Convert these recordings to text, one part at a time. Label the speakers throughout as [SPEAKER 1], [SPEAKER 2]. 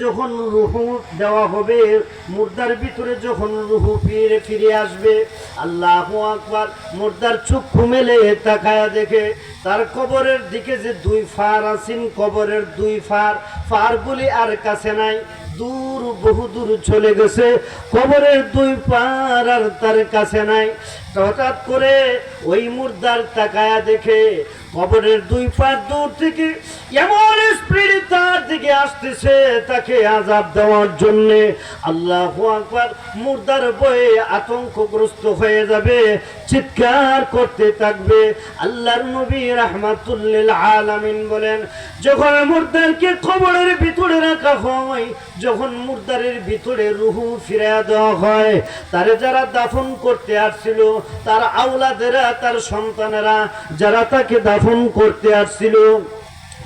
[SPEAKER 1] যখন রুহু দেওয়া হবে, মুর্দার ভিতরে যখন রুহু ফিরে আসবে, আল্লাহু আকবার, মুর্দার চক্ষু মেলে তাকায়া দেখে তার কবরের দিকে যে দুই ফার আছেন, কবরের দুই ফারগুলি আর কাছে নাই, দূর, বহু দূর চলে গেছে। কবরের দুই পার আর তার কাছে নাই। হঠাৎ করে ওই মুর্দার তাকায়া দেখে কবরের দুই পার দূর থেকে এমন স্পিড তার দিকে আসতেছে, তাকে আযাব দেওয়ার জন্যে। আল্লাহু আকবার, মুর্দার ভয়ে আতঙ্কগ্রস্ত হয়ে যাবে, চিৎকার করতে থাকবে। আল্লাহর নবী রাহমাতুল লিল আলামিন বলেন, যখন মুর্দারকে কবরের ভিতরে রাখা হয়, যখন মুর্দারের ভিতরে রুহু ফিরিয়ে দেওয়া হয়, তারে যারা দাফন করতে আসছিল, তার আওলাদেরা, তার সন্তানেরা যারা তাকে দাফন করতে আসছিল,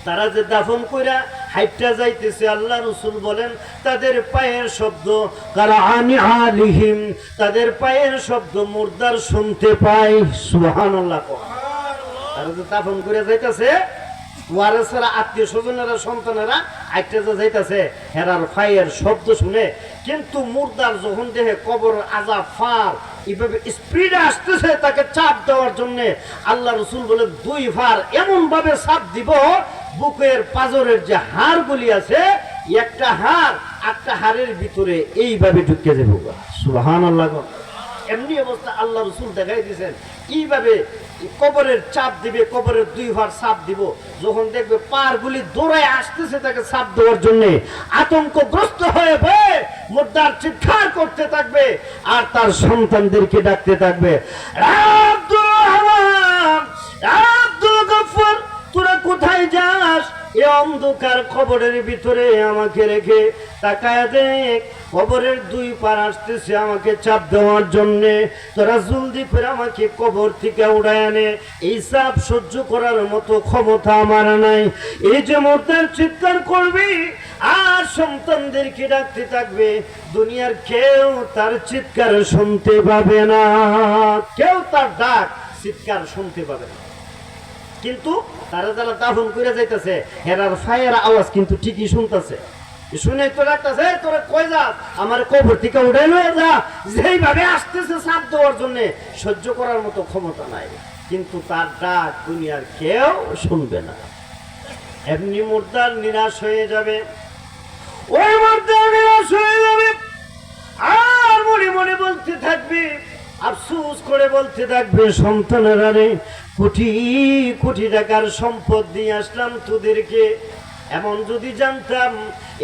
[SPEAKER 1] তারা যে দাফন কইরা হাইটটা যাইতেছে, আল্লাহ রাসূল বলেন তাদের পায়ের শব্দ কারাআনি আলিহিম, তাদের পায়ের শব্দ মুর্দার শুনতে পায়। সুবহানাল্লাহ। তারা যে দাফন করে যাইতেছে, ওয়ারেসরা, আত্মীয় স্বজনেরা, সন্তানেরা হাইটটা যে যাইতেছে, হেরার পায়ের শব্দ শুনে। কিন্তু মুর্দার যখন দেখে কবর আযাব ফার এইভাবে স্পিডে আসতেছে তাকে চাপ দেওয়ার জন্য, আল্লাহ রাসূল বলে দুই ফার এমন ভাবে চাপ দিব, বুকের পাজরের যে হাড়গুলি আছে, একটা হাড়ের ভিতরে এইভাবে ঢুকে যাবে। সুবহানাল্লাহ। এমনি অবস্থা আল্লাহ রাসূল দেখাই দিয়েছেন, এইভাবে কবরের চাপ দিবে, কবরের দুই ভার চাপ দিব। যখন দেখবে পারগুলি দৌড়ায় আসতেছে তাকে চাপ দেওয়ার জন্য, আতঙ্কগ্রস্ত হয়ে মুর্দার চিৎকার করতে থাকবে আর তার সন্তানদেরকে ডাকতে থাকবে, আব্দুল রহমান, আব্দুল গফফার, তোরা কোথায় যাস? এই অন্ধকার কবরের ভিতরে আমাকে রেখে তাকায়া দেখ, কবরের দুই পার আসতেছে আমাকে চাপ দেওয়ার জন্যে। তোরা জলদি করে আমাকে কবর থেকে উড়ায় আনে, এই চাপ সহ্য করার মতো ক্ষমতা আমার নাই। এই যে মুর্দার চিৎকার করবি আর সন্তানদেরকে ডাকতে থাকবে, দুনিয়ার কেউ তার চিৎকার শুনতে পাবে না, কেউ তার ডাক চিৎকার শুনতে পাবে না। কিন্তু তারা যারা দাফন করে যাইতেছে, হেরার ফায়ের আওয়াজ কিন্তু ঠিকই শুনতেছে, শুনে তো রাখতেছে, তোরা কই যা, আমার কবর থেকে উঠে নিয়ে যা। যেইভাবে আসতেছে চাপ দেওয়ার জন্য, সহ্য করার মতো ক্ষমতা নাই, কিন্তু তার ডাক দুনিয়ার কেউ শুনবে না। এমনি মুর্দার নিরাশ হয়ে যাবে, ওই মুর্দার নিরাশ হয়ে যাবে, আর মনে মনে বলতে থাকবে, আফসোস করে বলতে থাকবে, সন্তানেরা রে, কোটি কোটি টাকার সম্পদ দিয়ে আসলাম তোদেরকে, এমন যদি জানতাম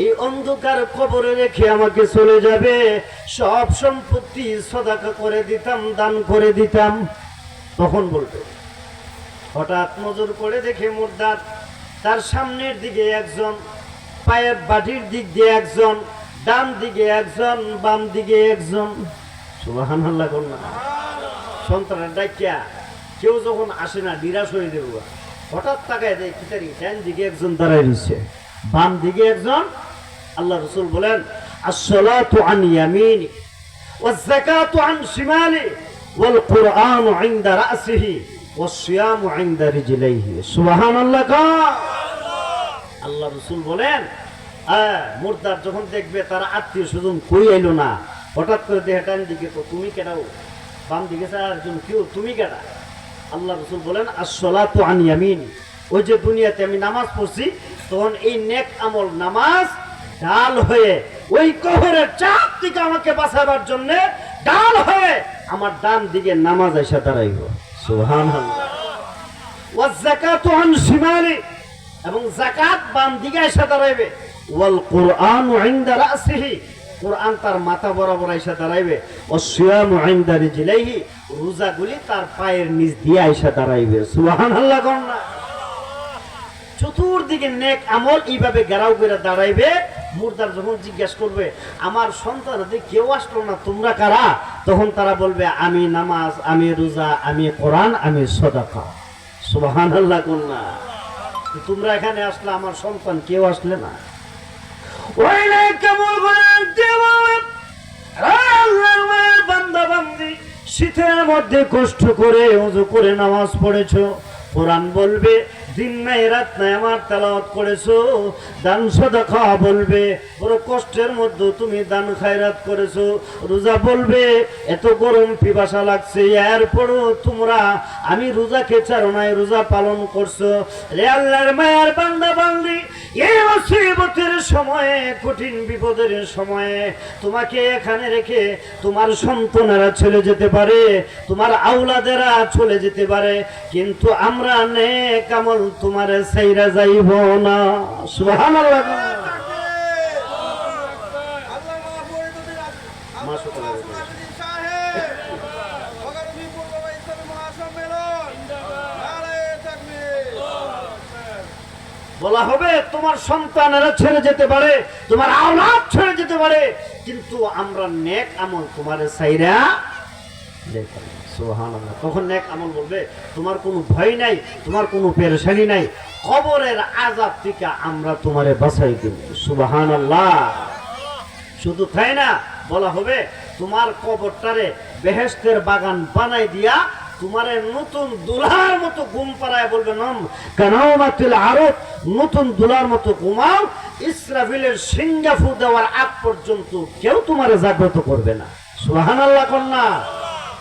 [SPEAKER 1] এই অন্ধকার কবরে রেখে আমাকে চলে যাবে, সব সম্পত্তি সদাকা করে দিতাম, দান করে দিতাম। তখন বলবে, হঠাৎ নজর করে দেখে মুর্দার, তার সামনের দিকে একজন, পায়ের বাটির দিক দিয়ে একজন, ডান দিকে একজন, বাম দিকে একজন। সুবহানাল্লাহ। সন্তানের ডাকিয়া কেউ যখন আসে না, নিরাশ হয়ে দেব, হঠাৎ তাকায় দেয় কিতারি, ডান দিকে একজন দাঁড়ায় রয়েছে, বাম দিকে একজন। আল্লাহ রাসূল বলেন, আস-সালাতু আন ইয়ামিনি ওয়াজ যাকাতু আন শিমালি ওয়াল কুরআনু ইনদা রাসিহি ওয়াস সিয়ামু ইনদা রিজলাইহি। সুবহানাল্লাহ। আল্লাহ রাসূল বলেন, মুর্দার যখন দেখবে তার আত্মীয় স্বজন কই আইলো না, হঠাৎ করে দেখে ডান দিকে, তো তুমি কেডাও, বাম দিকে একজন, কেউ, তুমি কেডা? আল্লাহ রাসূল বলেন, আস-সালাতু আন ইয়ামিন, ওই যে দুনিয়াতে আমি নামাজ পড়ছি, তখন এই নেক আমল নামাজ ঢাল হয়ে ওই কবরের চাপ থেকে আমাকে বাঁচাবার জন্য ঢাল হয়ে আমার ডান দিকে নামাজ এসে দাঁড়াইব। সুবহানাল্লাহ। ওয়াজ যাকাতু আন শিমালি, এবং যাকাত বাম দিকে এসে দাঁড়াইবে। ওয়াল কুরআনু ইনদা রাসিহি, কুরআন তার মাথা বরাবর এসে দাঁড়াইবে। ওয়াস সিয়ামু ইনদা রিজলাইহি, রোজাগুলি তার পায়ের নিচ দিয়ে এসে দাঁড়াইবে। সুবহানাল্লাহ। চতুর্দিকে নেক আমল এইভাবে ঘেরাও করে দাঁড়াইবে। মুর্দার যখন জিজ্ঞাসা করবে, আমার সন্তানদের কেউ আসলো না, তোমরা কারা? তখন তারা বলবে, আমি নামাজ, আমি রোজা, আমি কোরআন, আমি সাদাকা। সুবহানাল্লাহ। তোমরা এখানে আসলে, আমার সন্তান কেউ আসলে না। ওই নেক আমল বান্দা বান্দি, শীতের মধ্যে কষ্ট করে ওযু করে নামাজ পড়েছো, কোরআন বলবে, দিন নাই রাত নাই আমার তেলাওয়াত করেছো, দান সাদাকা বলবে বড় কষ্টের মধ্যে তুমি দান খায়রাত করেছো, রোজা বলবে এত গরম পিপাসা লাগছে এরপরও তোমরা আমি রোজাকে ছাড়ো নাই রোজা পালন করছো। রে আল্লাহর মায়ার বান্দা বান্দি, এই মুসিবতের সময়ে কঠিন বিপদের সময়ে তোমাকে এখানে রেখে তোমার সন্তানেরা চলে যেতে পারে, তোমার আওলাদেরা চলে যেতে পারে, কিন্তু আমরা নেক আমল তোমার ছাইরা যাইব না। সুবহানাল্লাহ। বলা হবে তোমার সন্তানেরা ছেড়ে যেতে পারে, তোমার আওলাদ ছেড়ে যেতে পারে, কিন্তু আমরা নেক আমল তোমার ছাইরা যাইব না। সুবহানাল্লাহ। তখন নেক আমল বলবে তোমার কোনো ভয় নাই, তোমার কোনো পেরেশানি নাই, কবরের আযাব থেকে আমরা তোমারে বাঁচাই দেব। সুবহানাল্লাহ। শুধু তাই না, বলা হবে তোমার কবরটারে বেহেশতের বাগান বানাই দিয়া তোমারে নতুন দুলার মতো ঘুম পাড়ায় বলবে নাম কানাওমাতিল আরব, নতুন দুলার মতো ঘুমাও, ইসরাফিলের সিংগাফু দেওয়ার আগ পর্যন্ত কেউ তোমারে জাগ্রত করবে না। সুবহানাল্লাহ কন্যা।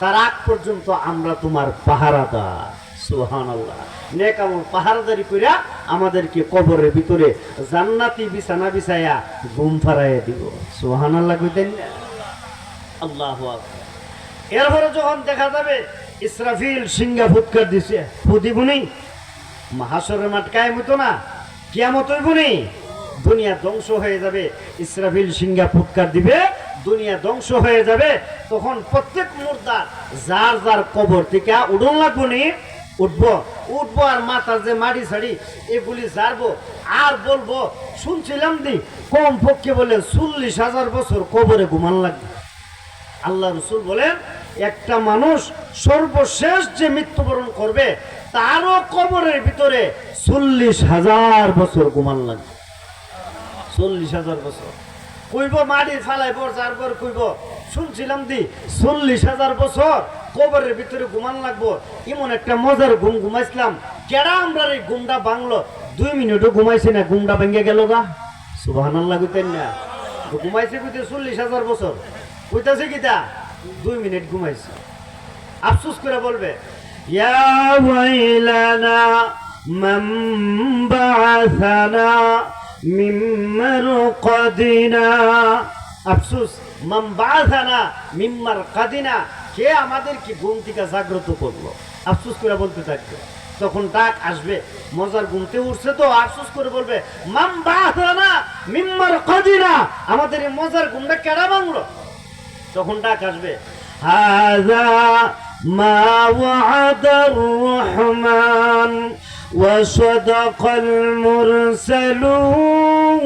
[SPEAKER 1] তার আগ পর্যন্ত আমরা তোমার পাহারাদার। সুবহানাল্লাহ। নেক আমল পাহারাদারি কইরা আমাদেরকে কবরের ভিতরে জান্নাতি বিছানা বিছায়া ঘুম পাড়ায় দিব। সুবহানাল্লাহ কইতেন না? আল্লাহু আকবার। এরপরে যখন দেখা যাবে ইসরাফিল সিংহা ফুৎকার দিছে, ফুদিবুনি মাহাশরের মাঠ কায়েম হতো না, কিয়ামত হইবনি, দুনিয়া ধ্বংস হয়ে যাবে, ইসরাফিল সিংহা ফুৎকার দিবে, দুনিয়া ধ্বংস হয়ে যাবে। তখন প্রত্যেক মুর্দা যার যার কবর থেকে উঠন লাগবো নি, উঠবো আর মাথার যে মাড়ি ছাড়ি এগুলি জারবো আর বলবো শুনছিলাম দি কম পক্ষে বলে 40,000 বছর কবরে ঘুমান লাগবে। আল্লাহ রসুল বলেন একটা মানুষ সর্বশেষ যে মৃত্যুবরণ করবে তারও কবরের ভিতরে 40,000 বছর ঘুমান লাগবে। 40,000 বছর কইব মাটি ফালাইব, যারপর কইব শুনছিলাম দি 40,000 বছর কবরের ভিতরে ঘুমান লাগবো। এমন একটা মজার ঘুম ঘুমাইছিলাম, কেডা আমরা এই ঘুমটা ভাঙলো, 2 মিনিটও ঘুমাইছি না, ঘুমটা ভেঙে গেল গা। সুবহানাল্লাহ কইতেন না? ঘুমাইছে কইতে 40,000 বছর, কইতাছে কিতা 2 মিনিট ঘুমাইছে। আফসোস করে বলবে ইয়া ওয়াইলানা মান বাআসানা মিন মারকাদিনা, আফসোস মান বাআসানা মিন মারকাদিনা, কে আমাদের কি ঘুম থেকে জাগ্রত করলো। আফসোস করে বলতে থাকবে। তখন ডাক আসবে, মজার ঘুমতে উঠছে তো আফসোস করে বলবে মান বাআসানা মিন মারকাদিনা, আমাদের এই মজার ঘুমটা কেডা ভাঙলো। তখন ডাক আসবে হাযা মা ওয়া'আদার রহমান ওয়া সাদাকাল মুরসালুন।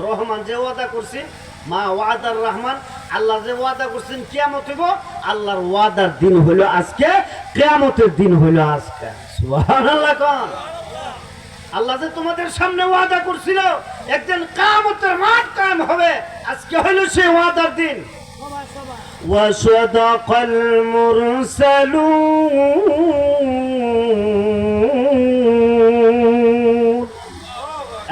[SPEAKER 1] রহমান যে ওয়াদা করছেন, মা ওয়াদার রহমান, আল্লাহ যে ওয়াদা করছেন কিয়ামত হইব, আল্লাহর ওয়াদার দিন হইল আজকে, কিয়ামতের দিন হইল আজকে। সুবহানাল্লাহ কোন? আল্লাহ যে তোমাদের সামনে ওয়াদা করছিল একদিন কিয়ামতের মাঠ কায়েম হবে, আজকে হইল সেই ওয়াদার দিন। ওয়া সাদাকাল মুরসালুন।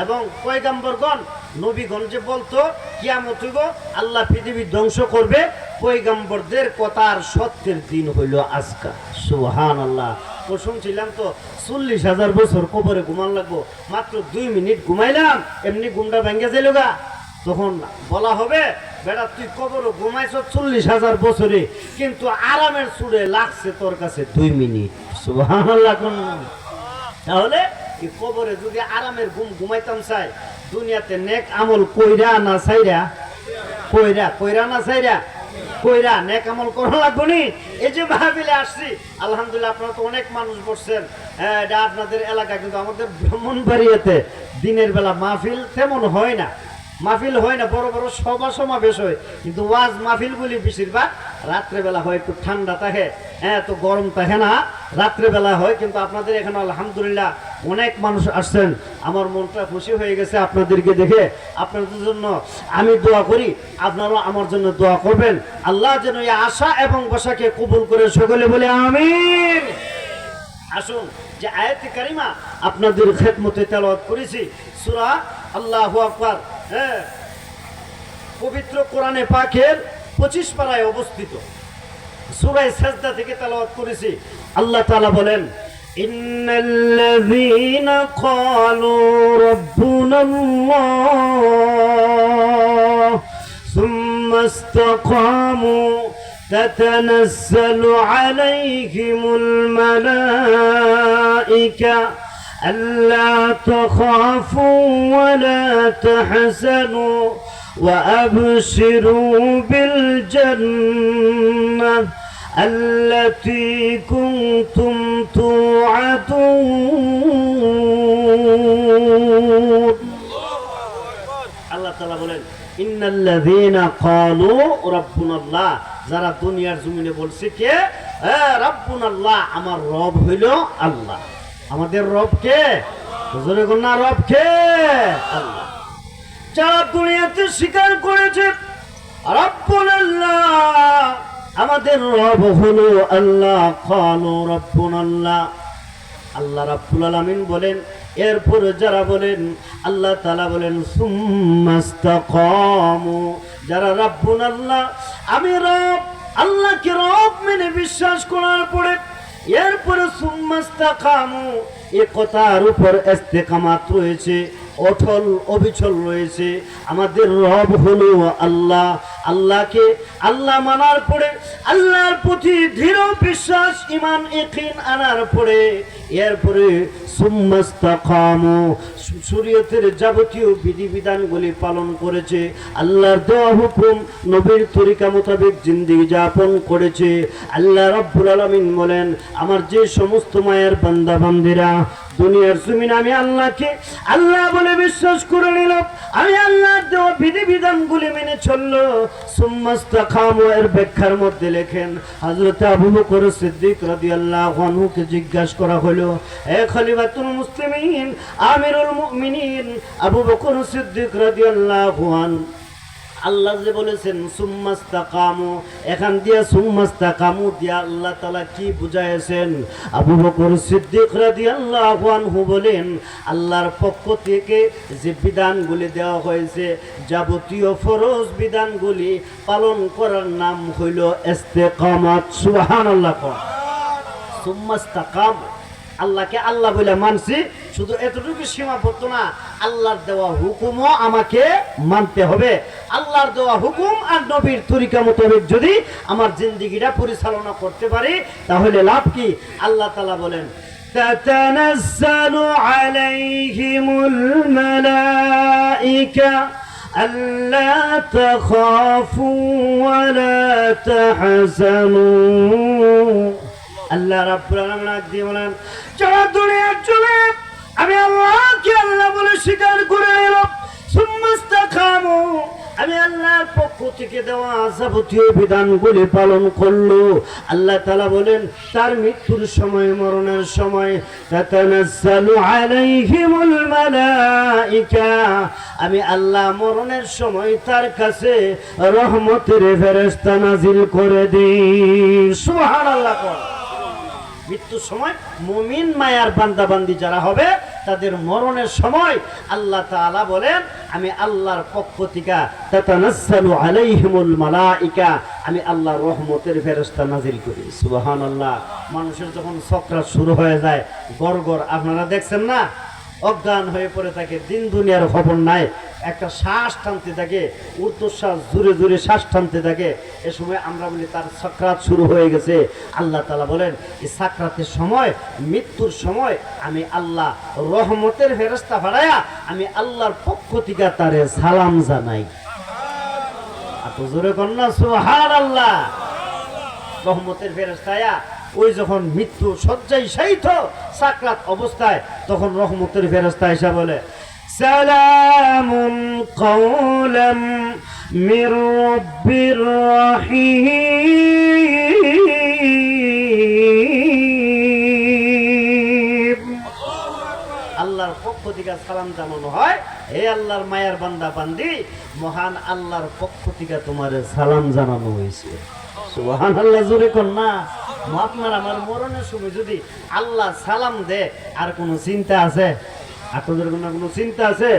[SPEAKER 1] এবং পয়গম্বরগণ নবীগণ যে বলতো কিয়ামত হইব, আল্লাহ পৃথিবী ধ্বংস করবে, পয়গম্বরদের কথার সত্যের দিন হইল আজকে। সুবহানাল্লাহ। তো শুনছিলাম তো 40,000 বছর কবরে ঘুমান লাগবো, মাত্র 2 মিনিট ঘুমাইলাম এমনি ঘুমটা ভেঙে যাইল গা। তখন বলা হবে বেটা তুই কবরে ঘুমাইছ 40,000 বছরে, কিন্তু আরামের সুরে লাগছে তোর কাছে 2 মিনিট। সুবহানাল্লাহ। তাহলে এই কবরে যদি আরামের ঘুম ঘুমাইতাম চাই, দুনিয়াতে নেক আমল কইরা না চাইরা, কইরা না চাইরা, কইরা নেক আমল করা লাগবো নি। এই যে মাহফিলে আসছি, আলহামদুলিল্লাহ আপনারা তো অনেক মানুষ বসছেন, এটা আপনাদের এলাকা, কিন্তু আমাদের ব্রাহ্মণবাড়িয়াতে দিনের বেলা মাহফিল তেমন হয় না, মাহফিল হয় না, বড় বড় সভা সমাবেশ হয়, কিন্তু ওয়াজ মাহফিলগুলি বেশিরভাগ রাত্রেবেলা হয়, একটু ঠান্ডা থাকে, তো গরম থাকে না, রাত্রেবেলা হয়। কিন্তু আপনাদের এখানে আলহামদুলিল্লাহ অনেক মানুষ আসছেন, আমার মনটা খুশি হয়ে গেছে আপনাদেরকে দেখে। আপনাদের জন্য আমি দোয়া করি, আপনারাও আমার জন্য দোয়া করবেন। আল্লাহ যেন এই আশা এবং বসাকে কবুল করে সকলে বলে আমিন। আসুন যে আয়াতে কারিমা আপনাদের খেদমতে তেলাওয়াত করেছি, সূরা আল্লাহু আকবার, হ্যাঁ, পবিত্র কোরআনে পাকের 25 পারায় অবস্থিত সূরা সাজদা থেকে তেলাওয়াত করেছি। আল্লাহ তাআলা বলেন, ইন্নাল্লাযীনা ক্বালু রাব্বুনাল্লাহ সুম্মা ইসতাকামু তাতানাজ্জালু আলাইহিমুল মালাইকা আল্লা তাখাফু ওয়া লা তাহজানু وأبشروا بالجنة التي كنتم توعدون আল্লাহ তাআলা বলেন, ইন্নাল্লাযীনা ক্বালু রাব্বুনাল্লাহ, যারা দুনিয়ার জমিনে বলছে কে, হ্যাঁ রাব্বুনাল্লাহ, আমার রব হইল আল্লাহ। আমাদের রব কে? জোরে বলুন না, রব কে? আল্লাহ। যারা দুনিয়াতে স্বীকার করেছে রব্বুল আল্লাহ, আমাদের রব হলো আল্লাহ, ক্বালু রাব্বুনাল্লাহ, আল্লাহ রাব্বুল আলামিন বলেন। এরপরে যারা বলেন, আল্লাহ তাআলা বলেন সুম্মা ইসতাকামু, যারা রাব্বুনাল্লাহ, আমি রব আল্লাহকে রব মেনে বিশ্বাস করার পরে এরপরে সুম্মা ইসতাকামু, এই কথার উপর ইস্তেকামাত রয়েছে, অটল অবিচল রয়েছে। আমাদের রব হলো আল্লাহ। আল্লাহকে আল্লাহ মানার পরে, আল্লাহর প্রতি দৃঢ় বিশ্বাস ঈমান ইয়াকিন আনার পরে এরপরে সুম্মা ইসতাকামু, শরীয়তের যাবতীয় বিধিবিধানগুলি পালন করেছে, আল্লাহর দেওয়া হুকুম নবীর তরিকা মোতাবেক জিন্দেগি যাপন করেছে। আল্লাহ রাব্বুল আলামিন বলেন, আমার যে সমস্ত মায়ের বান্দা বান্দিরা দুনিয়ার জমিন আমি আল্লাহকে আল্লাহ বলে বিশ্বাস করে নিল, আমি আল্লাহর দেওয়া বিধিবিধানগুলি মেনে চলল, সুম্মা ইসতাকামু এর ব্যাখ্যার মধ্যে লেখেন, হযরত আবু বকর সিদ্দিক রাদিয়াল্লাহু আনহুকে জিজ্ঞাসা করা হলো, হে খলিফাতুল মুসলিমিন আমিরুল মুমিনিন আবু বকর সিদ্দিক রাদিয়াল্লাহু আনহু, আল্লাহ যে বলেছেন সুম্মা ইসতাকামু, এখান দিয়ে সুম্মা ইসতাকামু দিয়া আল্লাহ তাআলা কি বুঝাইছেন? আবু বকর সিদ্দিক রাদিয়াল্লাহু আনহু বলেন, আল্লাহর পক্ষ থেকে যে বিধানগুলি দেওয়া হয়েছে, যাবতীয় ফরজ বিধানগুলি পালন করার নাম হইল ইস্তেকামাত। সুবহানাল্লাহ। সুম্মা ইসতাকামু, আল্লাহকে আল্লাহ বলে মানছি, শুধু এতটুকু সীমাবদ্ধ না, আল্লাহর দেওয়া হুকুমও আমাকে মানতে হবে। আল্লাহর দেওয়া হুকুম আর নবীর তরিকা মোতাবেক যদি আমার জিন্দেগিটা পরিচালনা করতে পারি তাহলে লাভ কি? আল্লাহ তাআলা বলেন, তাতানাজ্জালু আলাইহিমুল মালাইকা আল্লা তাখাফু ওয়া লা তাহজানু। আল্লাহ রাব্বুল আলামিন দিয়ে বলেন, যারা দুনিয়ার জমিনে আমি আল্লাহকে আল্লাহ বলে স্বীকার করে নিল, সুম্মা ইসতাকামু, আমি আল্লাহর পক্ষ থেকে দেওয়া যাবতীয় বিধানগুলি পালন করলো, আল্লাহ তাআলা বলেন তার মৃত্যুর সময়, মরণের সময়, তাতানাজ্জালু আলাইহিমুল মালাইকা, আমি আল্লাহ মরণের সময় তার কাছে রহমতের ফেরেশতা নাজিল করে দিই। সুবহানাল্লাহ। মৃত্যুর সময় মুমিন মায়ার বান্দাবান্দি যারা হবে তাদের মরণের সময় আল্লাহ তাআলা বলেন, আমি আল্লাহর পক্ষ থেকে তাতানাজ্জালু আলাইহিমুল মালাইকা, আমি আল্লাহর রহমতের ফেরেশতা নাজিল করি। সুবহানাল্লাহ। মানুষের যখন সাকরাত শুরু হয়ে যায়, গড়গড় আপনারা দেখছেন না, অজ্ঞান হয়ে পড়ে থাকে, দিন দুনিয়ার খবর নাই, একটা শ্বাস টানতে থাকে, ঊর্ধ্বশ্বাস জোরে জোরে শ্বাস টানতে থাকে, এ সময় আমরা বলি তার সাকরাত শুরু হয়ে গেছে। আল্লাহ তাআলা বলেন, এই সাকরাতের সময়, মৃত্যুর সময় আমি আল্লাহ রহমতের ফেরেশতা পাঠায়া আমি আল্লাহর পক্ষ থেকে তারে সালাম জানাই। এত জোরে কন্যা সুবহানাল্লাহ। রহমতের ফেরেশতায়া ওই যখন মৃত্যু শয্যায় শায়িত সাকরাত অবস্থায়, তখন রহমতের ফেরেশতা এসে বলে, সালামুন কাওলাম মির রাব্বির রাহিম। আল্লাহর পক্ষ থেকে সালাম জানানো হয়, হে আল্লাহর মায়ার বান্দা বান্দি, মহান আল্লাহর পক্ষ থেকে তোমার সালাম জানানো হয়েছে। সুবহানাল্লাহ, জোরে কোন না। আপনার আমার মরণের সময় যদি আল্লাহ সালাম দে, আর কোনো চিন্তা আছে? আপনাদের কোনো চিন্তা আছে?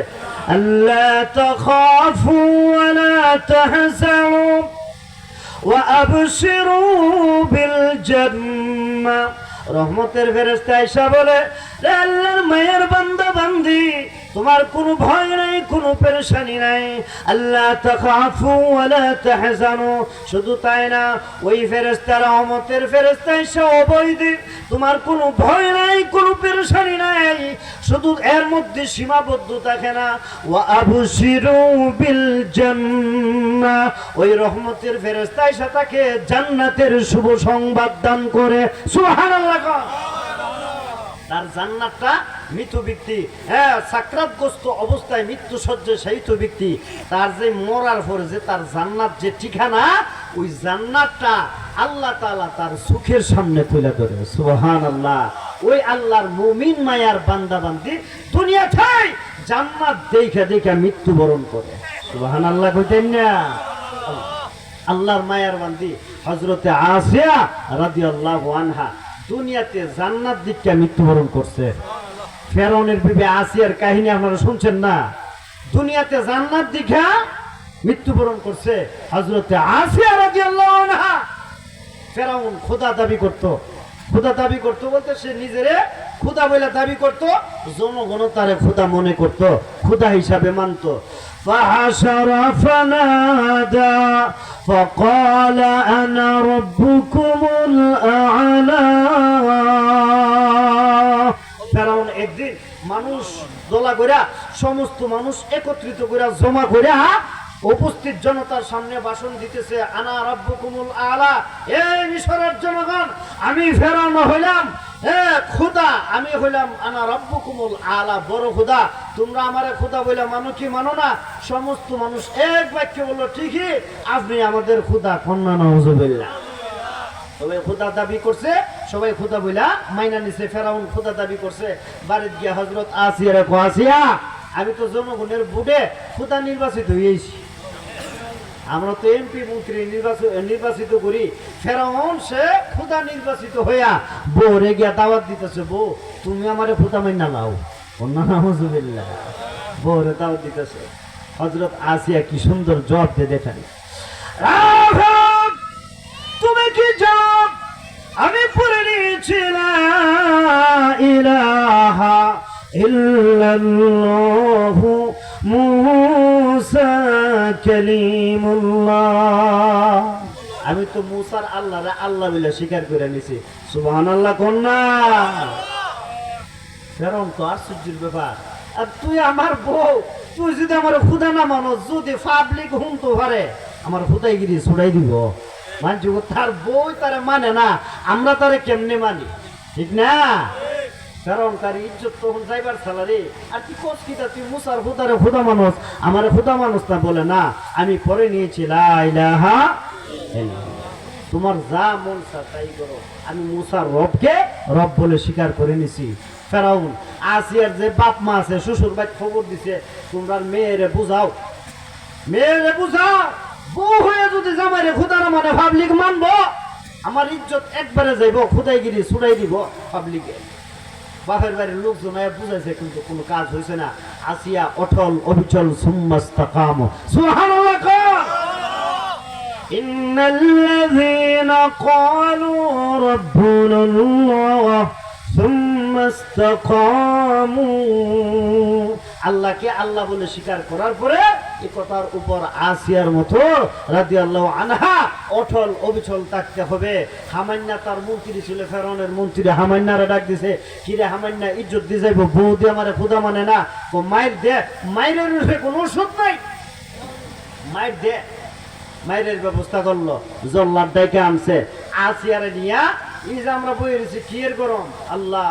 [SPEAKER 1] আল্লাহ তাখাফু ওয়া লা তাহজানু ওয়া আবশিরু বিল জান্নাহ। রহমতের ফেরেশতা আয়েশা বলে, রে আল্লাহর মায়ের বান্দা বান্দি, তোমার কোনো ভয় নাই, কোনো পেরেশানি নাই। আল্লাহ তাখাফু ওয়া লা তাহজানু, শুধু তাই না, ওই ফেরেশতা রহমতের ফেরেশতা আয়েশা অবৈধি, তোমার কোনো ভয় নাই, কোনো পেরেশানি নাই। শুধু এর মধ্যে সীমাবদ্ধ থাকে না, ওয়া আবশিরু বিল জান্নাহ, ওই রহমতের ফেরেশতা আয়েশা তাকে জান্নাতের শুভ সংবাদ দান করে। সুবহানাল্লাহ। তার জান্নাতটা মৃত ব্যক্তি, হ্যাঁ, সাকরাতগ্রস্ত অবস্থায় মৃত্যু সজ্জায় শায়িত ব্যক্তি, তার যে মরার পরে যে তার জান্নাত যে ঠিকানা, ওই জান্নাতটা আল্লাহ তাআলা তার চোখের সামনে তুলে ধরে। সুবহানাল্লাহ। ওই আল্লাহর মুমিন মায়ার বান্দা বান্দি দুনিয়াতে জান্নাত দেখে দেখে মৃত্যুবরণ করে। সুবহানাল্লাহ কইতেন না? আল্লাহর মায়ার বান্দি হযরতে আসিয়া রাদিয়াল্লাহু আনহা দুনিয়াতে জান্নাত দিকে মৃত্যুবরণ করছে। ফেরাউনের বিবি আসিয়ার কাহিনী আপনারা শুনছেন না? দুনিয়াতে জান্নাত দিকে মৃত্যুবরণ করছে হযরতে আসিয়া রাদিয়াল্লাহু আনহা। ফেরাউন খোদা দাবি করত, খোদা দাবি করত বলতে সে নিজেরে খোদা বলে দাবি করত, জনগণ তারে খোদা মনে করত, খোদা হিসাবে মানত। فحشر فنادى فقال أنا ربكم الأعلى। ফেরাউন একদিন মানুষ দলা কইরা, সমস্ত মানুষ একত্রিত কইরা জমা কইরা উপস্থিত জনতার সামনে ভাষণ দিতেছে, আনা রাব্বুকুমুল আলা, এই মিশরের জনগণ, আমি ফেরাউন হইলাম খোদা, আমি হইলাম আনা রাব্বুকুমুল আলা, বড় খোদা। তোমরা আমারে খোদা বলে মানো কি মানো না? সমস্ত মানুষ এক বাক্যে বললো, ঠিকই, আপনি আমাদের খোদা। কন্যা নাউজুবিল্লাহ। সবাই খোদা দাবি করছে, সবাই খোদা বইলা মাইনা নিছে। ফেরাউন খোদা দাবি করছে, বাড়িতে গিয়া হযরত আসিয়ারে কো, আসিয়া, আমি তো জনগণের ভোটে খোদা নির্বাচিত হয়েছি, আমরা তো এমপি মন্ত্রী নির্বাচিত করি। ফেরাউন সে খোদা নির্বাচিত হইয়া বউরে গিয়া দাওয়াত দিতেছে, বউ তুমি আমারে খোদা মাইনা নাও। নাউজুবিল্লাহ। বউরে দাওয়াত দিতেছে। হযরত আসিয়া কি সুন্দর জবাব দিয়ে দেখেন, তুমি কি জবাব? আমি পড়ে নিয়েছি লা ইলাহা ইল্লাল্লাহু মুসা কালিমুল্লাহ। আমি তো মুসার আল্লাহরে আল্লাহ বলে স্বীকার করে নিছি। সুবহানাল্লাহ কোন না? ফেরাউন তো আশ্চর্যের ব্যাপার, আর তুই আমার বউ, তুই যদি আমার খোদা না মানো, যদি পাবলিক হুমতো পারে আমার খোদাইগিরি ছুড়াই দিব। মানছি তার বউ তারে মানে না, আমরা তারে কেমনে মানি? ঠিক না? কারণ তার ইজ্জত তখন যাইবার সালারি। আর তুই কোস কিটা, তুই মুসার খোদারে খোদা মানুষ, আমার খোদা মানুষ না। বলে না, আমি পরে নিয়েছি লা ইলাহা ইল্লাল্লাহ, তোমার যা মন চায় তাই করো, আমি মুসার রবকে রব বলে স্বীকার করে নিছি। ফেরাউন আসিয়ার যে বাপ মা আছে, শ্বশুর ভাই খবর দিছে, তোমরা মেয়েরে বুঝাও, মেয়েরে বুঝাও, বউ হয়ে যদি জামাইরে খোদারা মানে পাবলিক মানবো, আমার ইজ্জত একবারে যাইব, খোদাইগিরি ছুড়াই দিব পাবলিকে। বাপের বাড়ির লোকজন বুঝাইছে, কিন্তু কোনো কাজ হয়েছে না। আসিয়া অটল অবিচল সুম্মাস্তাকাম। সুবহানাল্লাহ। ইন্নাল্লাযীনা ক্বালু রাব্বুনাল্লাহ সুম্মাস্তাকামু, আল্লাহকে আল্লাহ বলে স্বীকার করার পরে এই কথার উপর আসিয়ার মতো রাদিয়াল্লাহু আনহা অটল অবিচল থাকতে হবে। হামান্না তার মন্ত্রী ছিল, ফেরাউনের মন্ত্রী হামান্নারে ডাক দিছে, কিরে হামান্না, ইজ্জত দিয়ে যাইব, বউ দিয়ে আমারে খোদা মানে না, মাইর দে। মাইরের কোনো ওষুধ নাই, মাইর দে। মাইরের ব্যবস্থা করলো, জল্লাদ ডেকে আনছে। আসিয়ারে নিয়া এই যে আমরা বই রয়েছি, কি এর গরম, আল্লাহ,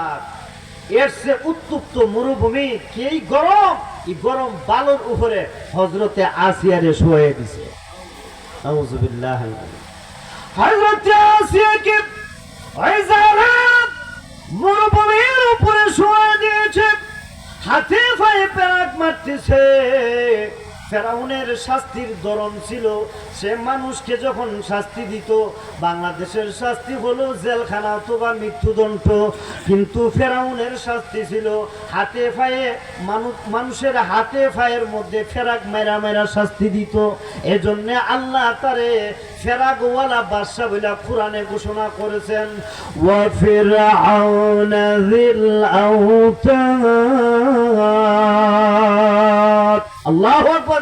[SPEAKER 1] এর সে উত্তপ্ত মরুভূমি কি গরম, এই গরম বালুর উপরে হযরতে আসিয়ারে শুয়ে দিছে। নাউজুবিল্লাহ। হযরতে আসিয়াকে ওই জালিম মরুভূমির উপরে শুয়ে দিয়েছে। মারতেছে। ফেরাউনের শাস্তির ধরন ছিল, সে মানুষকে যখন শাস্তি দিত, বাংলাদেশের শাস্তি হলো জেলখানা অথবা মৃত্যুদণ্ড, কিন্তু ফেরাউনের শাস্তি ছিল হাতে পায়ে, মানুষের হাতে পায়ের মধ্যে ফেরাক মেরা মেরা শাস্তি দিত। এজন্য আল্লাহ তারে ফেরাকওয়ালা বাদশা বলে কোরআনে ঘোষণা করেছেন, ওয়া ফিরআউনা যিল আওতাদ। আল্লাহু আকবার।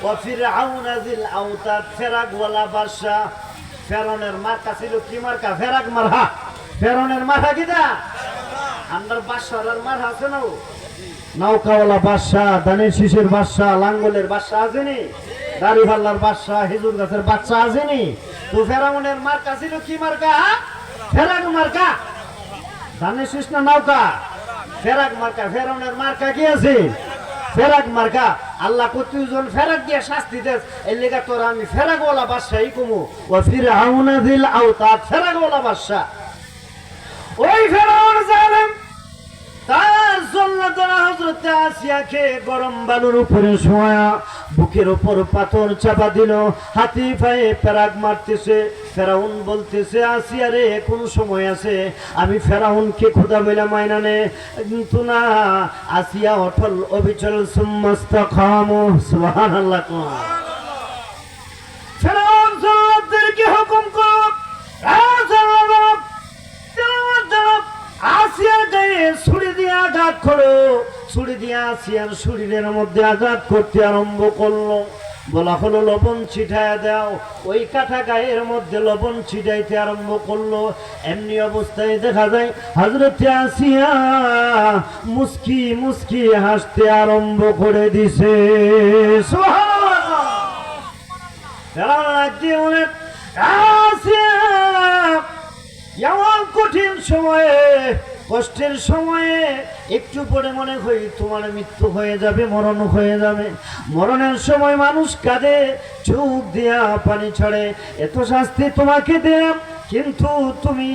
[SPEAKER 1] ওয়া ফিরআউনা যিল আওতাদ, ফেরাকওয়ালা বাদশা। ফেরাউনের মার্কা ছিল কি মার্কা? ফেরাক মার্কা। ফেরাউনের মার্কা কিটা? আমার বাদশার মার্কা আছে না? নৌকাওয়ালা বাদশা, ধানের শীষের বাদশা, লাঙ্গলের বাদশা আসেনি, দাড়ি পাল্লার বাদশা, খেজুর গাছের বাচ্চা আসেনি। তো ফেরাউনের মার্কা ছিল কি মার্কা? ফেরাক মার্কা। ধানের শীষ না নৌকা? ফেরাক মার্কা। ফেরাউনের মার্কা কি আছে? ফেরাক মার্কা। আল্লাহ কতজন ফেরাক দিয়ে শাস্তি দেয়, এর লেগে তোরা আমি ফেরাকওয়ালা বাদশাই কমু। ও ফিরআউনা যিল আওতাদ, ফেরাকওয়ালা বাদশা। ওই ফেরাউন জালেম তার জন্য তারা হযরত আসিয়াকে গরম বালুর উপরে শোয়া, বুকের উপর পাথর চাপা দিল, হাতি পায়ে ফেরাক মারতেছে। ফেরাউন বলতেছে, আসিয়া রে কোন সময় আছে, আমি ফেরাউনকে খোদা বলে মাইনা নে, কিন্তু না। আসিয়া অটল অবিচল সুম্মাস্তাকামু। সুবহানাল্লাহ। ফেরাউন জাল্লাদদেরকে হুকুম করো, আসিয়ার গায়ে ছুরি দিয়ে আঘাত করো। ছুরি দিয়ে আসিয়ার শরীরের মধ্যে আঘাত করতে আরম্ভ করলো। বলা হলো লবণ ছিটায় দাও। ওই কাটা গায়ের মধ্যে লবণ ছিটাইতে আরম্ভ করলো। এমনি অবস্থায় দেখা যায় হযরত আসিয়া মুস্কি মুস্কি হাসতে আরম্ভ করে দিছে। এমন কঠিন সময়ে, কষ্টের সময়ে একটু পরে মনে হয় তোমার মৃত্যু হয়ে যাবে, মরণ হয়ে যাবে। মরণের সময় মানুষ কাঁদে, চোখ দিয়া পানি ছড়ে, এত শাস্তি তোমাকে দিলাম, কিন্তু তুমি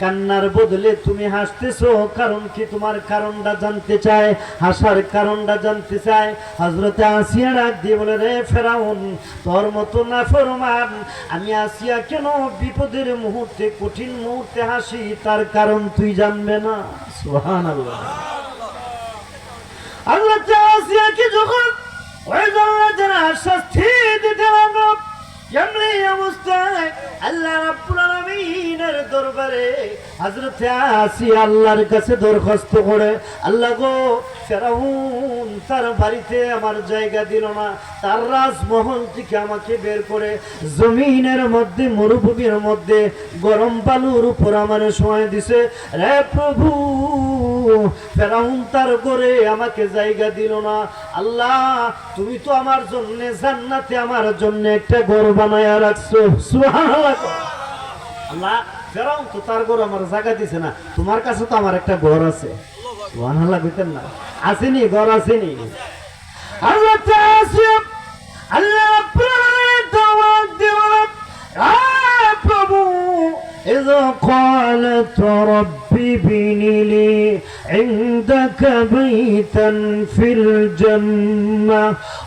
[SPEAKER 1] কান্নার বদলে তুমি হাসতেছো। কারণ কি? তোমার কারণটা জানতে চায়, হাসার কারণটা জানতে চায়। হযরত আসিয়া ডাক দিয়ে বলে, রে ফেরাউন, তোর মতো নাফরমান আমি আসিয়া কেন বিপদের মুহূর্তে, কঠিন মুহূর্তে হাসি, তার কারণ তুই জানবে না। সুবহানাল্লাহ। হযরত আসিয়াকে যখন ওই জান্নাতের শাস্তি দিতে লাগলো, এমনি অবস্থায় আল্লাহ রাব্বুল আলামিনের দরবারে হযরত আসিয়া আল্লাহর কাছে দরখাস্ত করে, আল্লাহ গো, ফেরাউন তার বাড়িতে আমার জায়গা দিল না, তার রাজমহল থেকে আমাকে বের করে জমিনের মধ্যে, মরুভূমির মধ্যে গরম বালুর উপর আমার সময় দিছে। রে প্রভু, ফেরাউন তার ঘরে আমাকে জায়গা দিল না। আল্লাহ, তুমি তো আমার জন্য জান্নাতে আমার জন্য একটা ঘর বানায়া রাখছো। সুবহানাল্লাহ। আল্লাহ, ফেরাউন তো তার ঘর আমার জায়গা দিছে না, তোমার কাছে তো আমার একটা ঘর আছে। সুবহানাল্লাহ কইতেন না? আসেনি? ঘর আসেনি? আল্লাহ প্রভু إذا قالت رب ابن لي عندك بيتا في الجنة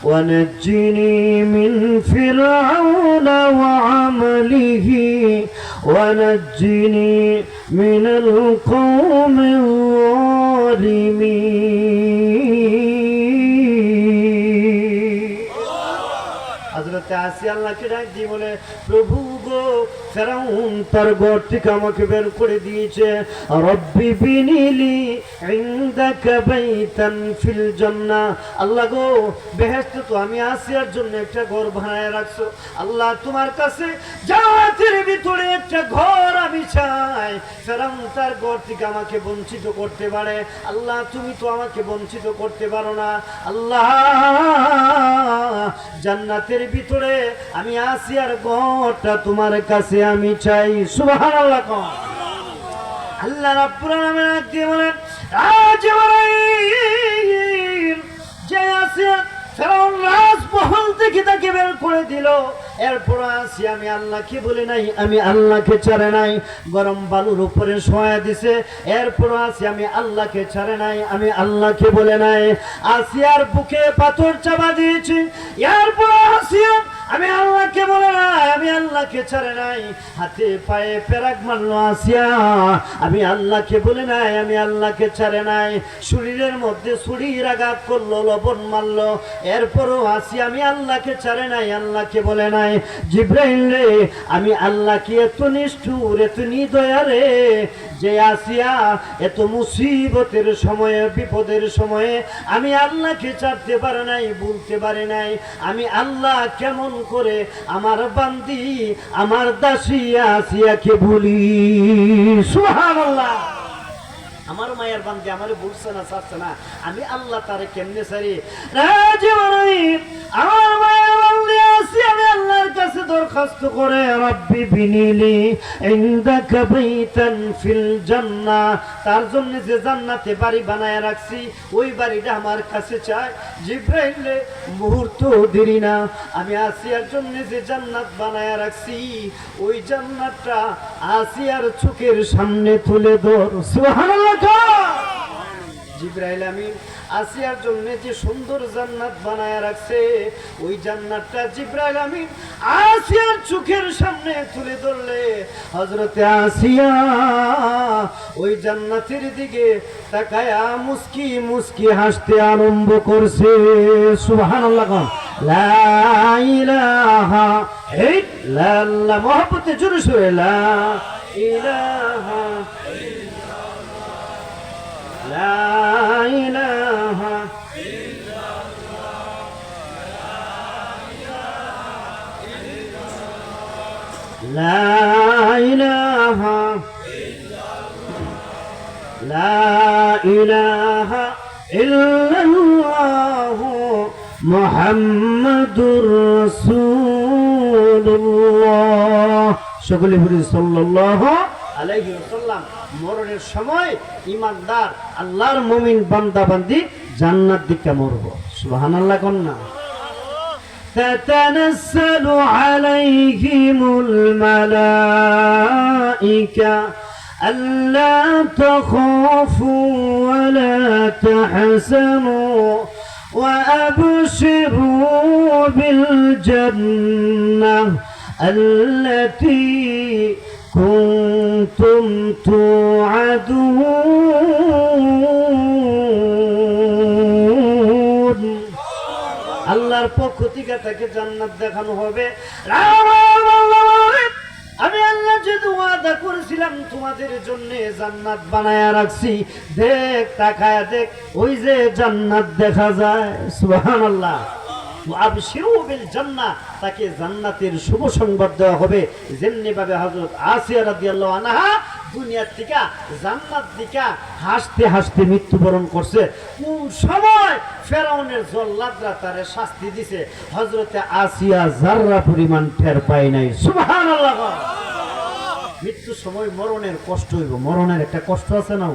[SPEAKER 1] ونجني من فرعون وعمله ونجني من القوم الظالمين. হযরত আসিয়া আল্লাহকে ডাক দিয়ে বলে, প্রভু গো, ফেরাউন তার ঘর থেকে আমাকে বের করে দিয়েছে। রব্বি বিনিলি ইনদাকা বাইতান ফিল জান্নাহ। আল্লাহ গো, বেহেশতে তো আমি আসিয়ার জন্য একটা ঘর বানায় রাখছো। আল্লাহ, তোমার কাছে জান্নাতের ভিতরে একটা ঘর আমি চাই, ফেরাউন তার ঘর থেকে আমাকে বঞ্চিত করতে পারে। আল্লাহ, তুমি তো আমাকে বঞ্চিত করতে পারো না। আল্লাহ, জান্নাতের ভিতরে আমি আসিয়ার ঘরটা তোমার কাছে আমি চাই। সুবহানাল্লাহ। আল্লাহ রাব্বুল আলামিন দিয়ে বলেন, জিবরাইল যে আসিয়া ফেরাউন রাজমহল থেকে তাকে বের করে দিল, এরপর আসি আমি আল্লাহকে বলে নাই, আমি আল্লাহকে ছাড়ে নাই, গরম বালুর উপরে শোয়া দিছে। এরপর আসি আমি আল্লাহকে ছাড়ে নাই, আমি আল্লাহকে বলে নাই। আসিয়ার বুকে পাথর চাপা দিয়েছি। এরপর আসিয়া আমি আল্লাহকে বলে নাই, আমি আল্লাহকে ছাড়ে নাই। হাতে পায়ে পেরাক মারলো আসিয়া, আমি আল্লাহকে বলে নাই, আমি আল্লাহকে ছাড়ে নাই। শরীরের মধ্যে ছুরির আঘাত করলো, লবণ মারলো। এরপরও আসিয়া আমি আল্লাহকে ছাড়ে নাই, আল্লাহকে বলে নাই। জিব্রাইল রে, আমি আল্লাহকে এত নিষ্ঠুর, এত নিদয়া রে, যে আসিয়া এত মুসিবতের সময়ে, বিপদের সময়ে আমি আল্লাহকে ছাড়তে পারে নাই, বলতে পারে নাই। আমি আল্লাহ কেমন করে আমার বান্দি, আমার দাসী আসিয়াকে ভুলি। সুবহানাল্লাহ। আমার মায়ের বান্দি আমারে বলছে না, ছাড়ছে না, আমি আল্লাহ তারে কেমনে ছাড়ি? আমার মায়ের বান্দি আসি, আমি আল্লাহর কাছে দরখাস্ত করে, রাব্বি বিনিলি ইনদাকা বাইতান ফিল জান্নাহ, তার জন্য যে জান্নাতে বাড়ি বানায় রাখছি, ওই বাড়িটা আমার কাছে চাই। জিব্রাইল মুহূর্ত দেরি না, আমি আসিয়ার জন্য যে জান্নাত বানায় রাখছি, ওই জান্নাতটা আসিয়ার চোখের সামনে তুলে ধর। সুবহানাল্লাহ। জিব্রাইল আমিন আসিয়ার জন্য যে সুন্দর জান্নাত বানায় রাখছে, ওই জান্নাতটা জিব্রাইল আমিন আসিয়ার চোখের সামনে তুলে ধরলে, হযরতে আসিয়া ওই জান্নাতের দিকে তাকায়া মুস্কি মুস্কি হাসতে আরম্ভ করছে। সুবহানাল্লাহ। লা ইলাহা ইল্লাল্লাহ। মহব্বতে জোরে সোরে লা ইলাহা লা ইলাহা লা ইলাহা লা ইলাহা ইল্লাল্লাহ মুহাম্মাদুর রাসূলুল্লাহ। সকলে বলি সাল্লাল্লাহু আলাইহি ওয়াসাল্লাম। মরণের সময় ইমানদার আল্লাহর মুমিন বান্দা বান্দি জান্নাত দিকে মরব। সুবহানাল্লাহ। কন্যা তাতানাসসালু আলাইহিমুল মালাইকা আল্লা তাখাফু ওয়া লা তাহজানু ওয়া আবশিরু বিল জান্নাহ আল্লাতী কুনতুম তুআদুন। আল্লাহর পক্ষ থেকে তাকে জান্নাত দেখানো হবে। আমি আল্লাহ যে ওয়াদা করেছিলাম তোমাদের জন্য জান্নাত বানায়া রাখছি, দেখ, তাকায়া দেখ, ওই যে জান্নাত দেখা যায়। সুবহানাল্লাহ। আবশিরু বিল জান্নাহ, তাকে জান্নাতের শুভ সংবাদ দেওয়া হবে। যেমনি ভাবে হযরত আসিয়া রাদিয়াল্লাহু আনহা দুনিয়ার থেকে জান্নাত দিকে হাসতে হাসতে মৃত্যুবরণ করছে, কোন সময় ফেরাউনের জল্লাদরা তারে শাস্তি দিছে, হযরতে আসিয়া যাররা পরিমাণ টের পায় নাই। সুবহানাল্লাহ। মৃত্যুর সময় মরণের কষ্ট হইব, মরণের একটা কষ্ট আছে না,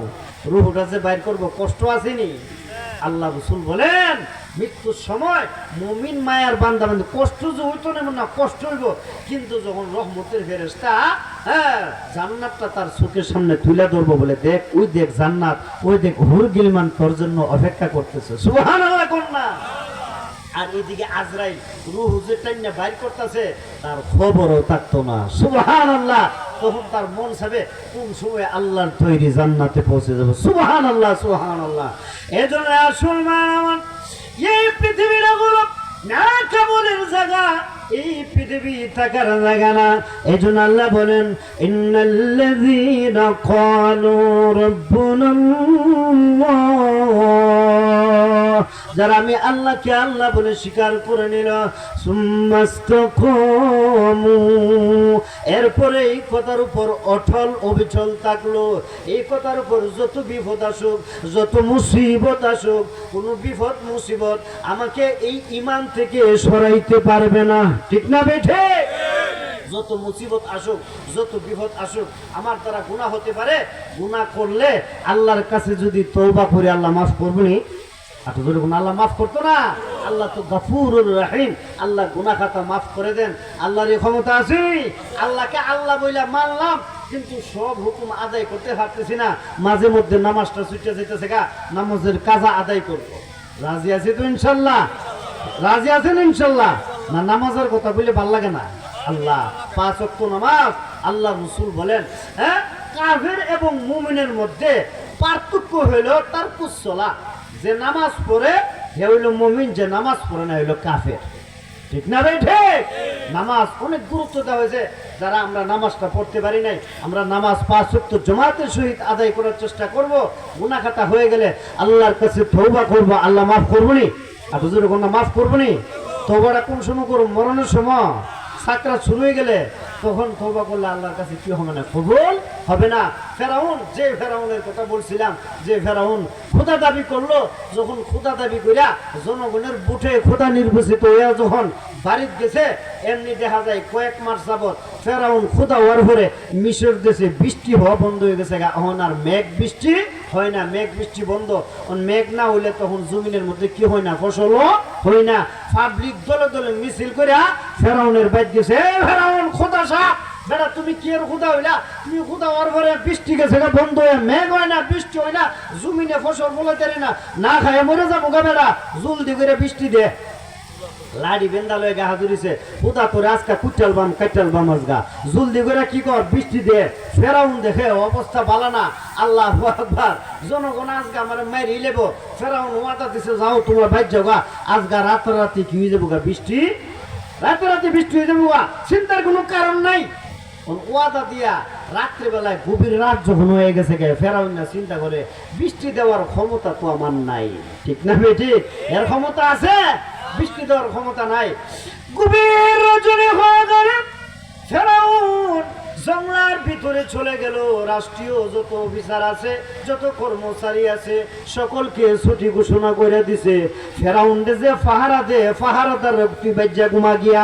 [SPEAKER 1] রূহটা যে বাইর করব, কষ্ট আসেনি? আল্লাহ রাসূল বলেন মৃত্যুর সময় মুমিন মায়ার বান্দা বান্দি কষ্ট যে হইতো না, কষ্ট হইব, কিন্তু যখন রহমতের ফেরেশতা জান্নাতটা তার চোখের সামনে তুলে ধরবো, বলে দেখ, ওই দেখ জান্নাত, ওই দেখ হুর গিলমান তোর জন্য অপেক্ষা করতেছে। সুবহানাল্লাহ। কন্যা আর এদিকে আজরাইল রূহ যে টাইনা বাইর করতেছে, তার খবরও থাকতো না। সুবহানাল্লাহ। তখন তার মন চাবে কোন সময় আল্লাহর তৈরি জান্নাতে পৌঁছে যাবে। সুবহানাল্লাহ, সুবহানাল্লাহ। এজন্য আসল মান, এই পৃথিবীটা হলো না কেবলের জায়গা, এই পৃথিবী থাকার জায়গা না। এজন্য আল্লাহ বলেন, ইন্নাল্লাযীনা ক্বালু রাব্বুনাল্লাহ, যারা আমি আল্লাহকে আল্লাহ বলে স্বীকার করে নিল, সুম্মাস্তাকামু, এরপরে এই কথার উপর অটল অবিচল থাকলো, এই কথার উপর যত বিপদ আসুক, যত মুসিবত আসুক, কোন বিপদ মুসিবত আমাকে এই ঈমান থেকে সরাইতে পারবে না। ঠিক না বেঠে? যত মুসিবত আসুক, যত বিপদ আসুক, আমার দ্বারা গুনাহ হতে পারে, গুনাহ করলে আল্লাহর কাছে যদি তওবা করি, আল্লাহ মাফ করবেনি? এত জোরে কোন আল্লাহ মাফ করতো না? আল্লাহ তো গফুরুর রহিম, আল্লাহ গুনাহ খাতা মাফ করে দেন। আল্লাহর এই ক্ষমতা আছে। আল্লাহকে আল্লাহ বইলা মানলাম, কিন্তু সব হুকুম আদায় করতে পারতেছি না। মাঝে মধ্যে নামাজটা ছুটে যেতেছে গা, নামাজের কাজা আদায় করবো। রাজি আছি তো ইনশাল্লাহ? রাজি আছেন ইনশাল্লাহ? না নামাজের কথা বলে ভাল লাগে না? আল্লাহ 5 ওয়াক্ত নামাজ, আল্লাহ রাসূল বলেন, হ্যাঁ, কাফের এবং মুমিনের মধ্যে পার্থক্য হইল তারকুস সালাত। যে নামাজ পড়ে হে হইল মুমিন, যে নামাজ পড়ে না হইল কাফের। ঠিক না ভাই? ঠিক। নামাজ অনেক গুরুত্ব দেওয়া হয়েছে। যারা আমরা নামাজটা পড়তে পারি নাই, আমরা নামাজ 5 ওয়াক্ত জামাতের সহিত আদায় করার চেষ্টা করব। গুনাহ খাতা হয়ে গেলে আল্লাহর কাছে তওবা করব, আল্লাহ মাফ করবনি। আর হুজুর কোন মাফ করবনি? তওবাটা কোন সময় করব? মরণের সময়, সাকরাত শুরু হয়ে গেলে তখন তওবা করলে আল্লাহর কাছে কি হবে না? কবুল হবে না। ফেরাউন, যে ফেরাউনের কথা বলছিলাম, যে ফেরাউন খোদা দাবি করলো, যখন খোদা দাবি কইরা জনগণের বুঠে খোদা নির্বাচিত হইয়া যখন বাড়িতে গেছে, এমনি দেখা যায় কয়েক মাস যাবত ফেরাউন খোদা হওয়ার পরে মিশর দেশে বৃষ্টি হওয়া বন্ধ হয়ে গেছে। এখন আর মেঘ বৃষ্টি হয় না, মেঘ বৃষ্টি বন্ধ। মেঘ না হইলে তখন জমিনের মধ্যে কি হয় না? ফসলও হয় না। পাবলিক দলে দলে মিছিল করে ফেরাউনের বাইত গেছে, ফেরাউন খোদা সাহেব, বেটা তুমি কি এর খুদা হইলা? তুমি খুদা হওয়ার পরে বৃষ্টি গেছে বন্ধ হয়ে, মেঘ হয় না, বৃষ্টি হয় না, জমিনে ফসল বলে দেরি না, না খায় মরে যাবো গা বেটা, জলদি করে বৃষ্টি দে। লাড়ি বেন্দা লয়ে গা হাজুরিছে, খুদা তোরে আজকা কুটাল বাম আজগা, জলদি করে কি কর, বৃষ্টি দে। ফেরাউন দেখে অবস্থা ভালো না, আল্লাহু আকবার, জনগণ আজগা মানে মারি লেব। ফেরাউন ওয়াদা দিছে, যাও তোমার বাইর যাওগা, আজগা রাতারাতি কি হয়ে যাবো গা বৃষ্টি, রাতারাতি বৃষ্টি হয়ে যাবো গা, চিন্তার কোনো কারণ নাই। ওয়াদা দিয়া রাত্রিবেলায় গভীর রাত যখন হয়ে গেছে গে, ফেরাউন না চিন্তা করে বৃষ্টি দেওয়ার ক্ষমতা তো আমার নাই। ঠিক না বেটি? এর ক্ষমতা আছে, বৃষ্টি দেওয়ার ক্ষমতা নাই। গভীর রজনী হয়ে গেলে ফেরাউন জঙ্গলার ভিতরে চলে গেল। রাষ্ট্রীয় যত অফিসার আছে, যত কর্মচারী আছে, সকলকে ছুটি ঘোষণা করে দিছে। ফেরাউন যে পাহারা দে, পাহারাদার তুই বাজ্যা ঘুমা গিয়া,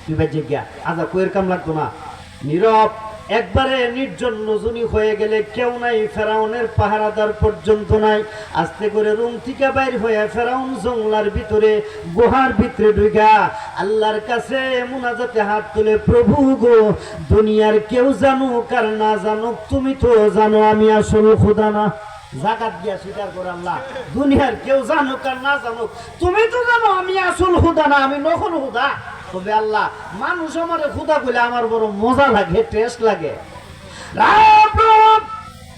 [SPEAKER 1] তুই বাজ্যে গিয়া, আজা কোয়ের কাম লাগতো না, নীরব। একবারে নির্জন রজনী হয়ে গেলে কেউ নাই, ফেরাউনের পাহারাদার পর্যন্ত নাই। আস্তে করে রুম থেকে বাইর হয়ে ফেরাউন জঙ্গলার ভিতরে, গুহার ভিতরে ঢুকা আল্লাহর কাছে মুনাজাতে হাত তুলে, প্রভু গো, দুনিয়ার কেউ জানুক আর না জানুক, তুমি তো জানো আমি আসল খোদা না। জাকাত দিয়া স্বীকার করে, আল্লাহ দুনিয়ার কেউ জানুক আর না জানুক, তুমি তো জানো আমি আসল খোদা না, আমি নকল খোদা। তবে আল্লাহ, মানুষ আমার খুদা বলে আমার বড় মজা লাগে, টেস্ট লাগে।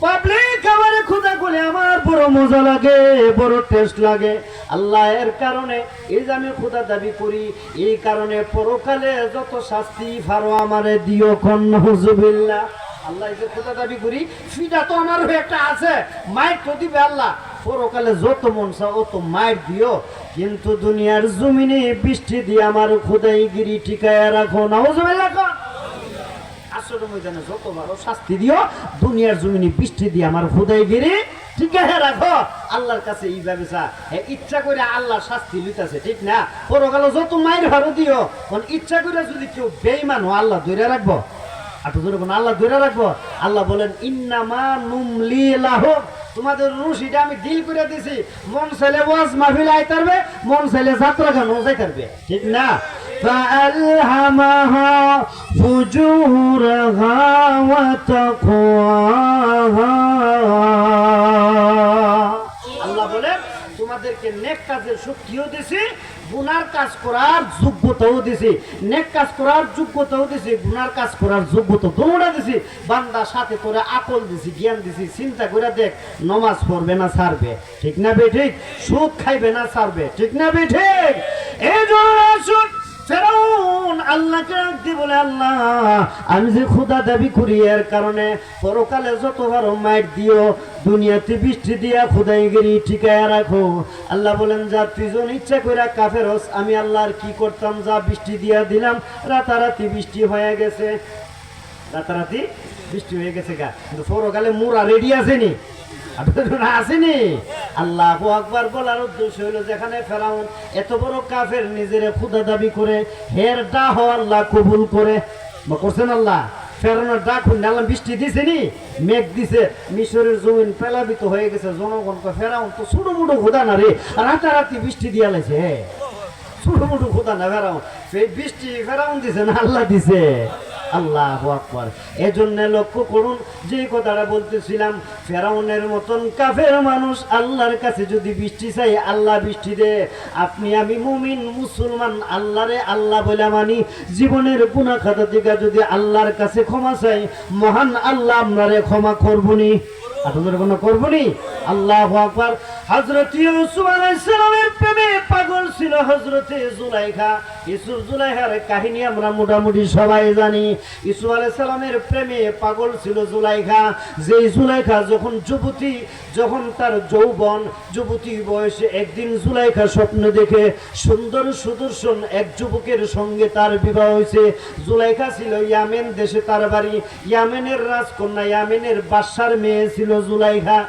[SPEAKER 1] পাবলিক আমার খুদা বলে আমার বড় মজা লাগে, বড় টেস্ট লাগে। আল্লাহ এর কারণে এই যে আমি খুদা দাবি করি, এই কারণে পরকালে যত শাস্তি ফারো আমারে দিও কোন হুজুবিল্লাহ। আল্লাহ এই যে খুদা দাবি করি, ফিটা তো আমার একটা আছে, মাইর তো দিবে আল্লাহ। পরকালে যত মন চাও অত মাইর দিও, কিন্তু দুনিয়ার জমিনে বৃষ্টি দিয়ে আমার খোদাইগিরি ঠিকায় রাখো না। রাখো আসলে ময়দানে যত ভালো শাস্তি দিও, দুনিয়ার জমিনে বৃষ্টি দিয়ে আমার খোদাইগিরি ঠিকায় রাখো। আল্লাহর কাছে এইভাবে চা, ইচ্ছা করে আল্লাহ শাস্তি লইতাছে, ঠিক না? পরকালে যত মাইর ভালো দিও, ইচ্ছা করে যদি কেউ বেঈমান হয় আল্লাহ ধরে রাখবো। আল্লাহ ধরে রাখবো। আল্লাহ বলেন, ইন্নামা নুমলি লাহুম, তোমাদের রুশিটা আমি ডিল করে দিছি। মন চাইলে ওয়াজ মাহফিল আইতারবে, মন চাইলে যাত্রা গান যাইতারবে, ঠিক না? ফাআলহামাহা ফুজুরাহা ওয়া তাকওয়াহা। আল্লাহ বলেন, তোমাদেরকে নেক কাজের শক্তিও দিছি, গুনার কাজ করার যোগ্যতাও দিছি। নেক কাজ করার যোগ্যতাও দিছি, গুনার কাজ করার যোগ্যতা দুটোটা দিছি। বান্দা সাথে করে আকল দিছি, জ্ঞান দিছি। চিন্তা করে দেখ, নমাজ পড়বে না ছাড়বে, ঠিক না বে ঠিক? সুদ খাইবে না ছাড়বে, ঠিক না বে ঠিক? এই জন্য ফেরাউন আল্লাহকে ডাকতে বলে, আল্লাহ আমি যে খোদা দাবি করি, এর কারণে পরকালে যতবার মাইর দিও, দুনিয়াতে বৃষ্টি দিয়া খোদাইগিরি ঠিকায় রাখো। আল্লাহ বলেন, যা তুই জন ইচ্ছা করে কাফের হস, আমি আল্লাহর কি করতাম, যা বৃষ্টি দিয়া দিলাম, রাতারাতি বৃষ্টি হয়ে গেছে, রাতারাতি বৃষ্টি হয়ে গেছে গা। কিন্তু পরকালে মুরা রেডি আসেনি, আসেনি। আল্লাহু আকবার বলার উদ্দেশ্য হইল, যেখানে ফেরাউন এত বড় কাফের নিজের খুদা দাবি করে, হের ডাহ আল্লাহ কবুল করে, করছেন আল্লাহ। ফেরানোর ডাক শুনলাম বৃষ্টি দিছে নি, মেঘ দিছে, মিশরের জমিন প্লাবিত হয়ে গেছে। জনগণকে ফেরাউন তো ছোট মুটো খোদা না রে, রাতারাতি বৃষ্টি দিয়া লাইছে। ছোট মুটো খোদা না ফেরাউন, সেই বৃষ্টি ফেরাউন দিছে না আল্লাহ দিছে? আল্লাহু আকবার। এজন্য লক্ষ্য করুন যে কথাটা বলতেছিলাম, ফেরাউনের মতন কাফের মানুষ আল্লাহর কাছে যদি বৃষ্টি চাই, আল্লাহ বৃষ্টি দে। আপনি আমি মুমিন মুসলমান আল্লাহরে আল্লাহ বলে মানি, জীবনের গুনাহ খাতা থেকে যদি আল্লাহর কাছে ক্ষমা চাই, মহান আল্লাহ আমরারে ক্ষমা করবনি, আপনাদের কোনো করবনি। আল্লাহু আকবার। হযরত ইউসুফ আলাইহিস সালামের প্রেমে পাগল ছিল হযরতে জুলাইখা। ইউসুফ জুলাইখার কাহিনী আমরা মোটামুটি সবাই জানি। ইউসুফ আলাইহিস সালামের প্রেমে পাগল ছিল জুলাইখা। যেই জুলাইখা যখন যুবতী, যখন তার যৌবন, যুবতী বয়সে একদিন জুলাইখা স্বপ্ন দেখে সুন্দর সুদর্শন এক যুবকের সঙ্গে তার বিবাহ হয়েছে। জুলাইখা ছিল ইয়ামেন দেশে তার বাড়ি। ইয়ামেনের রাজকন্যা, ইয়ামেনের বাদশার মেয়ে ছিল জুলাইখা।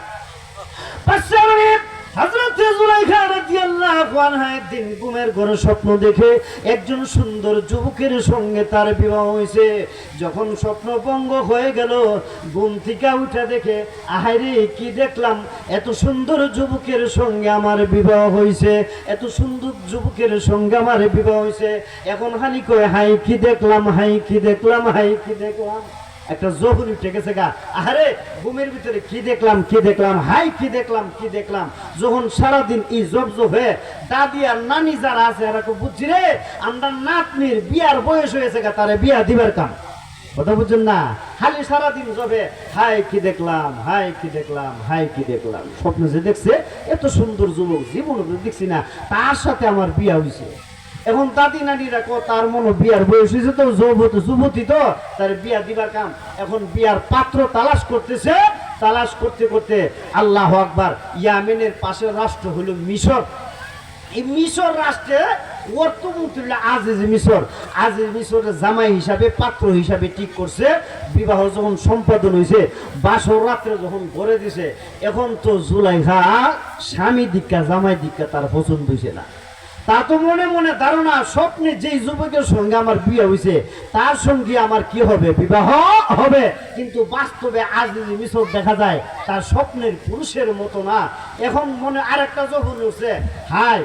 [SPEAKER 1] হযরত জুলাইখা রাদিয়াল্লাহু আনহা একদিন ঘুমের ঘরে স্বপ্ন দেখে একজন সুন্দর যুবকের সঙ্গে তার বিবাহ হয়েছে। যখন স্বপ্ন ভঙ্গ হয়ে গেল, ঘুম থেকে উঠে দেখে, আহারে কি দেখলাম, এত সুন্দর যুবকের সঙ্গে আমার বিবাহ হয়েছে, এত সুন্দর যুবকের সঙ্গে আমার বিবাহ হয়েছে। এখন খালি কয় হাই কি দেখলাম, হাই কি দেখলাম, হাই কি দেখলাম। একটা জহুর উঠে গেছে গা, আরে ঘুমের ভিতরে কি দেখলাম, কি দেখলাম, হাই কি দেখলাম, কি দেখলাম। যখন সারাদিন এই জব হয়ে দাদি আর নানি যারা আছে এরা তো বুঝছি রে, আমরা নাতনির বিয়ার বয়স হয়েছে গা, তারে বিয়া দিবার কাম। কথা বুঝছেন না? খালি সারাদিন জবে হাই কি দেখলাম, হাই কি দেখলাম, হাই কি দেখলাম। স্বপ্ন যে দেখছে এত সুন্দর যুবক জীবন দেখছি না, তার সাথে আমার বিয়া হয়েছে। এখন দাদি নানিরা তার মনে বিয়ার বয়স হয়েছে তো, যুবতী তো, তার বিয়া দিবার কাম। এখন বিয়ার পাত্র তালাশ করতেছে। তালাশ করতে করতে আল্লাহু আকবার, ইয়ামেনের পাশের রাষ্ট্র হলো মিশর। এই মিশর রাষ্ট্রে অর্থমন্ত্রী আজিজ মিশর, আজিজ মিশরের জামাই হিসাবে, পাত্র হিসাবে ঠিক করছে। বিবাহ যখন সম্পাদন হয়েছে, বাসর রাত্রে যখন ঘরে দিছে, এখন তো জুলাইখা স্বামী দীক্ষা জামাই দীক্ষা তার পছন্দ হয়েছে না। তা তো মনে মনে ধারণা, স্বপ্নে যেই যুবকের সঙ্গে আমার বিয়ে হয়েছে তার সঙ্গে আমার কি হবে, বিবাহ হবে। কিন্তু বাস্তবে আজ মিশর দেখা যায় তার স্বপ্নের পুরুষের মতো না। এখন মনে আরেকটা যখন উঠছে, হাই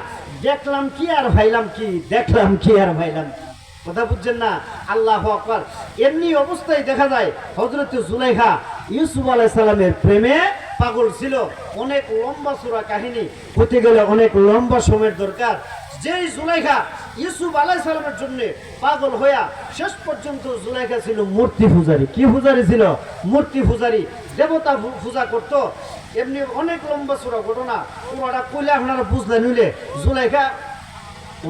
[SPEAKER 1] দেখলাম কি আর ভাইলাম কি, দেখলাম কি আর ভাইলাম কি। কথা বুঝছেন না? আল্লাহু আকবার। এমনি অবস্থায় দেখা যায় হযরত জুলাইখা ইউসুফ আলাইহিস সালামের প্রেমে পাগল ছিল। অনেক লম্বা সূরা কাহিনী, হতে গেলে অনেক লম্বা সময়ের দরকার। যেই জুলাইখা ইউসুফ আলাইহিস সালামের জন্য পাগল হইয়া শেষ পর্যন্ত জুলাইখা ছিল মূর্তি পূজারী। কি পূজারী ছিল? মূর্তি পূজারী, দেবতা পূজা করত। এমনি অনেক লম্বা সূরা ঘটনা, পুরোটা কইলে আপনারা বুঝলেন নিলে। জুলাইখা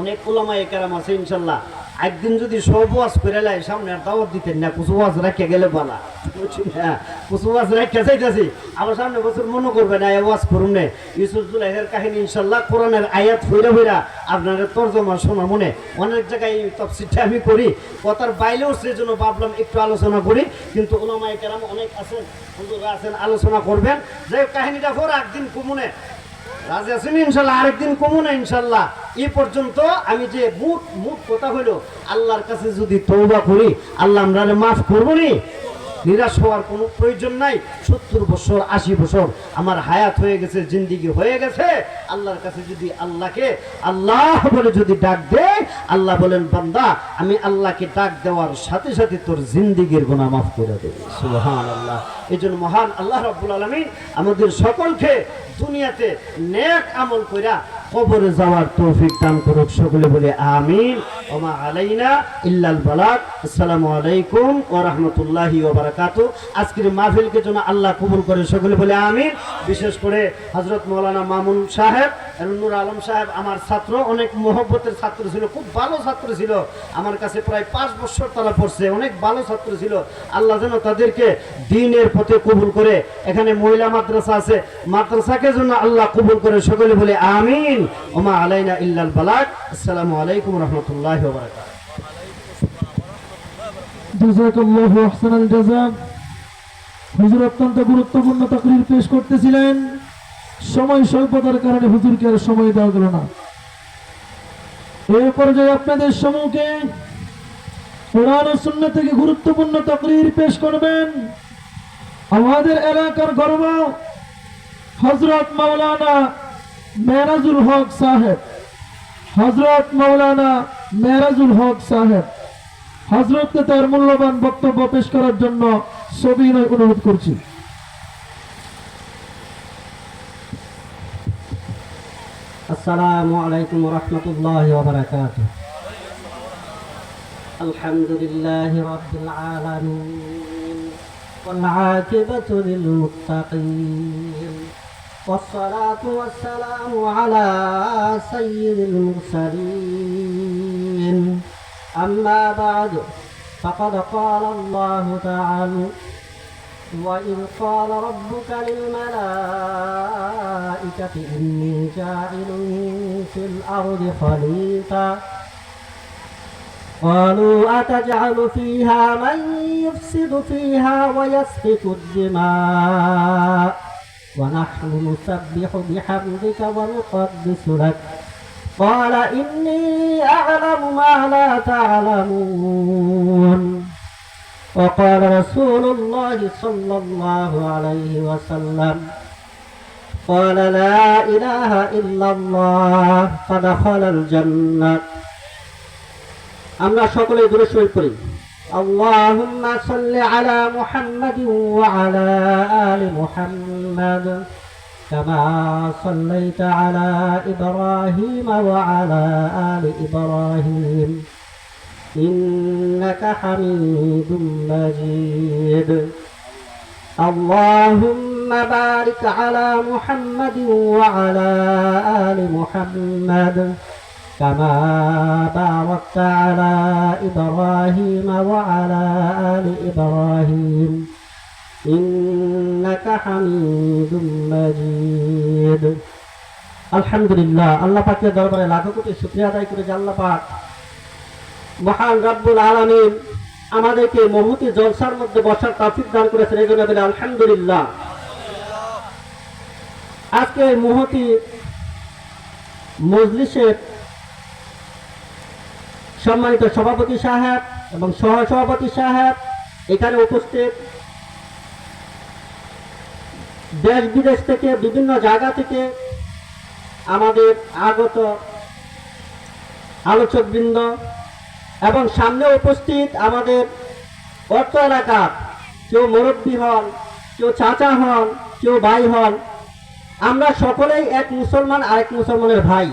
[SPEAKER 1] অনেক ওলামায়ে কেরাম আছে ইনশাল্লাহ, একদিন যদি সব ওয়াজ করে লাই সামনে আর দাওয়াত দিতেন না, কিছু ওয়াজ রাখিয়া গেলে বলা, হ্যাঁ কিছু ওয়াজ রাখিয়া যাইতেছি, আবার সামনে বছর মনে করবে না ওয়াজ করুন না। ইউসুফ জুলাইখার কাহিনী ইনশাল্লাহ কোরআনের আয়াত ফইরা ফইরা আপনাদের তরজমা শোনা মনে। অনেক জায়গায় এই তফসিরটা আমি করি, কথার বাইরেও সেজন্য ভাবলাম একটু আলোচনা করি। কিন্তু ওলামায়ে কেরাম অনেক আছেন, হুজুররা আছেন, আলোচনা করবেন। যে কাহিনীটা পর একদিন কুমনে রাজি আছেন ইনশাল্লাহ, আরেকদিন কমু না ইনশাল্লাহ। এই পর্যন্ত আমি যে মুখ কথা হইলো, আল্লাহর কাছে যদি তওবা করি আল্লাহ আমরা মাফ করবো নি। নিরাশ হওয়ার কোনো প্রয়োজন নাই। 70 বছর 80 বছর আমার হায়াত হয়ে গেছে, জিন্দিগি হয়ে গেছে। আল্লাহর কাছে যদি আল্লাহকে আল্লাহ বলে যদি ডাক দে, আল্লাহ বলেন বান্দা আমি আল্লাহকে ডাক দেওয়ার সাথে সাথে তোর জিন্দিগির গুনাহ মাফ করে দেবে। সুবহানাল্লাহ। এই জন্য মহান আল্লাহ রাব্বুল আলামিন আমাদের সকলকে দুনিয়াতে নেক আমল কইরা কবরে যাওয়ার তৌফিক দান করুক। সকলে বলে আমিন। ওমা আলাইনা ইল্লাল বালাগ। আসসালামু আলাইকুম ওয়া রাহমাতুল্লাহি ওয়া বারাকাতুহু। আজকের মাহফিলকে যেন আল্লাহ কবুল করে, সকলে বলে আমিন। বিশেষ করে হযরত মাওলানা মামুন সাহেব, নূর আলম সাহেব আমার ছাত্র, অনেক মহব্বতের ছাত্র ছিল, খুব ভালো ছাত্র ছিল। আমার কাছে প্রায় 5 বছর তারা পড়ছে, অনেক ভালো ছাত্র ছিল। আল্লাহ যেন তাদেরকে দ্বীনের পথে কবুল করে। এখানে মহিলা মাদ্রাসা আছে, মাদ্রাসাকে যেন আল্লাহ কবুল করে, সকলে বলে আমিন। ওমা আলাইনা ইল্লাল বালাগ। আসসালামু আলাইকুম ওয়া রাহমাতুল্লাহি ওয়া বারাকাতুহু।
[SPEAKER 2] জাযাকাল্লাহু আহসানাল জাযা। হুজুর অত্যন্ত গুরুত্বপূর্ণ তাকরীর পেশ করতেছিলেন, সময় স্বল্পতার কারণে হুজুরকে আর সময় দেওয়া গেল না। এই পর্যায়ে আপনাদের সম্মুখে কোরআন ও সুন্নাহ থেকে গুরুত্বপূর্ণ তাকরীর পেশ করবেন আমাদের এলাকার গর্ব হযরত মাওলানা মেরাজুল হক সাহেব। হযরত মাওলানা মেরাজুল হক সাহেব হযরতকে তার মূল্যবান বক্তব্য পেশ করার জন্য সবিনয় অনুরোধ করছি।
[SPEAKER 3] আসসালামু আলাইকুম ওয়া রাহমাতুল্লাহি ওয়া বারাকাতুহু। আলহামদুলিল্লাহি রাব্বিল আলামিন ওয়াল আকিবাতু লিল মুত্তাকিন والصلاة والسلام على سيد المرسلين أما بعد فقد قال الله تعالى وإذ قال ربك للملائكة إني جاعل في الأرض خليفة قالوا أتجعل فيها من يفسد فيها ويسفك الدماء ونحن نسبح بحمدك ونقدس لك قال إني أعلم ما لا تعلمون وقال رسول الله صلى الله عليه وسلم قال لا إله إلا الله فدخل الجنة আমরা সকলে দূরে শরীফ পড়ি اللهم صل على محمد وعلى آل محمد كما صليت على إبراهيم وعلى آل إبراهيم إنك حميد مجيد اللهم بارك على محمد وعلى آل محمد كما باركت على إبراهيم وعلى آل إبراهيم إنك حميد مجيد الحمد لله الله পাকের দরবারে লাখো কোটি শুকরিয়া আদায় করে যে আল্লাহ পাক মহান রব্বুল আলামিন আমাদেরকে মহতি জলসার মধ্যে বসার তৌফিক দান করেছেন, এই জন্য বলি আলহামদুলিল্লাহ। আজকে মহতি মজলিসের সম্মানিত সভাপতি সাহেব এবং সহসভাপতি সাহেব, এখানে উপস্থিত দেশ বিদেশ থেকে বিভিন্ন জায়গা থেকে আমাদের আগত আলোচকবৃন্দ এবং সামনে উপস্থিত আমাদের অর্থ এলাকার কেউ মুরব্বী হন, কেউ চাচা হন, কেউ ভাই হন, আমরা সকলেই এক মুসলমান আরেক মুসলমানের ভাই।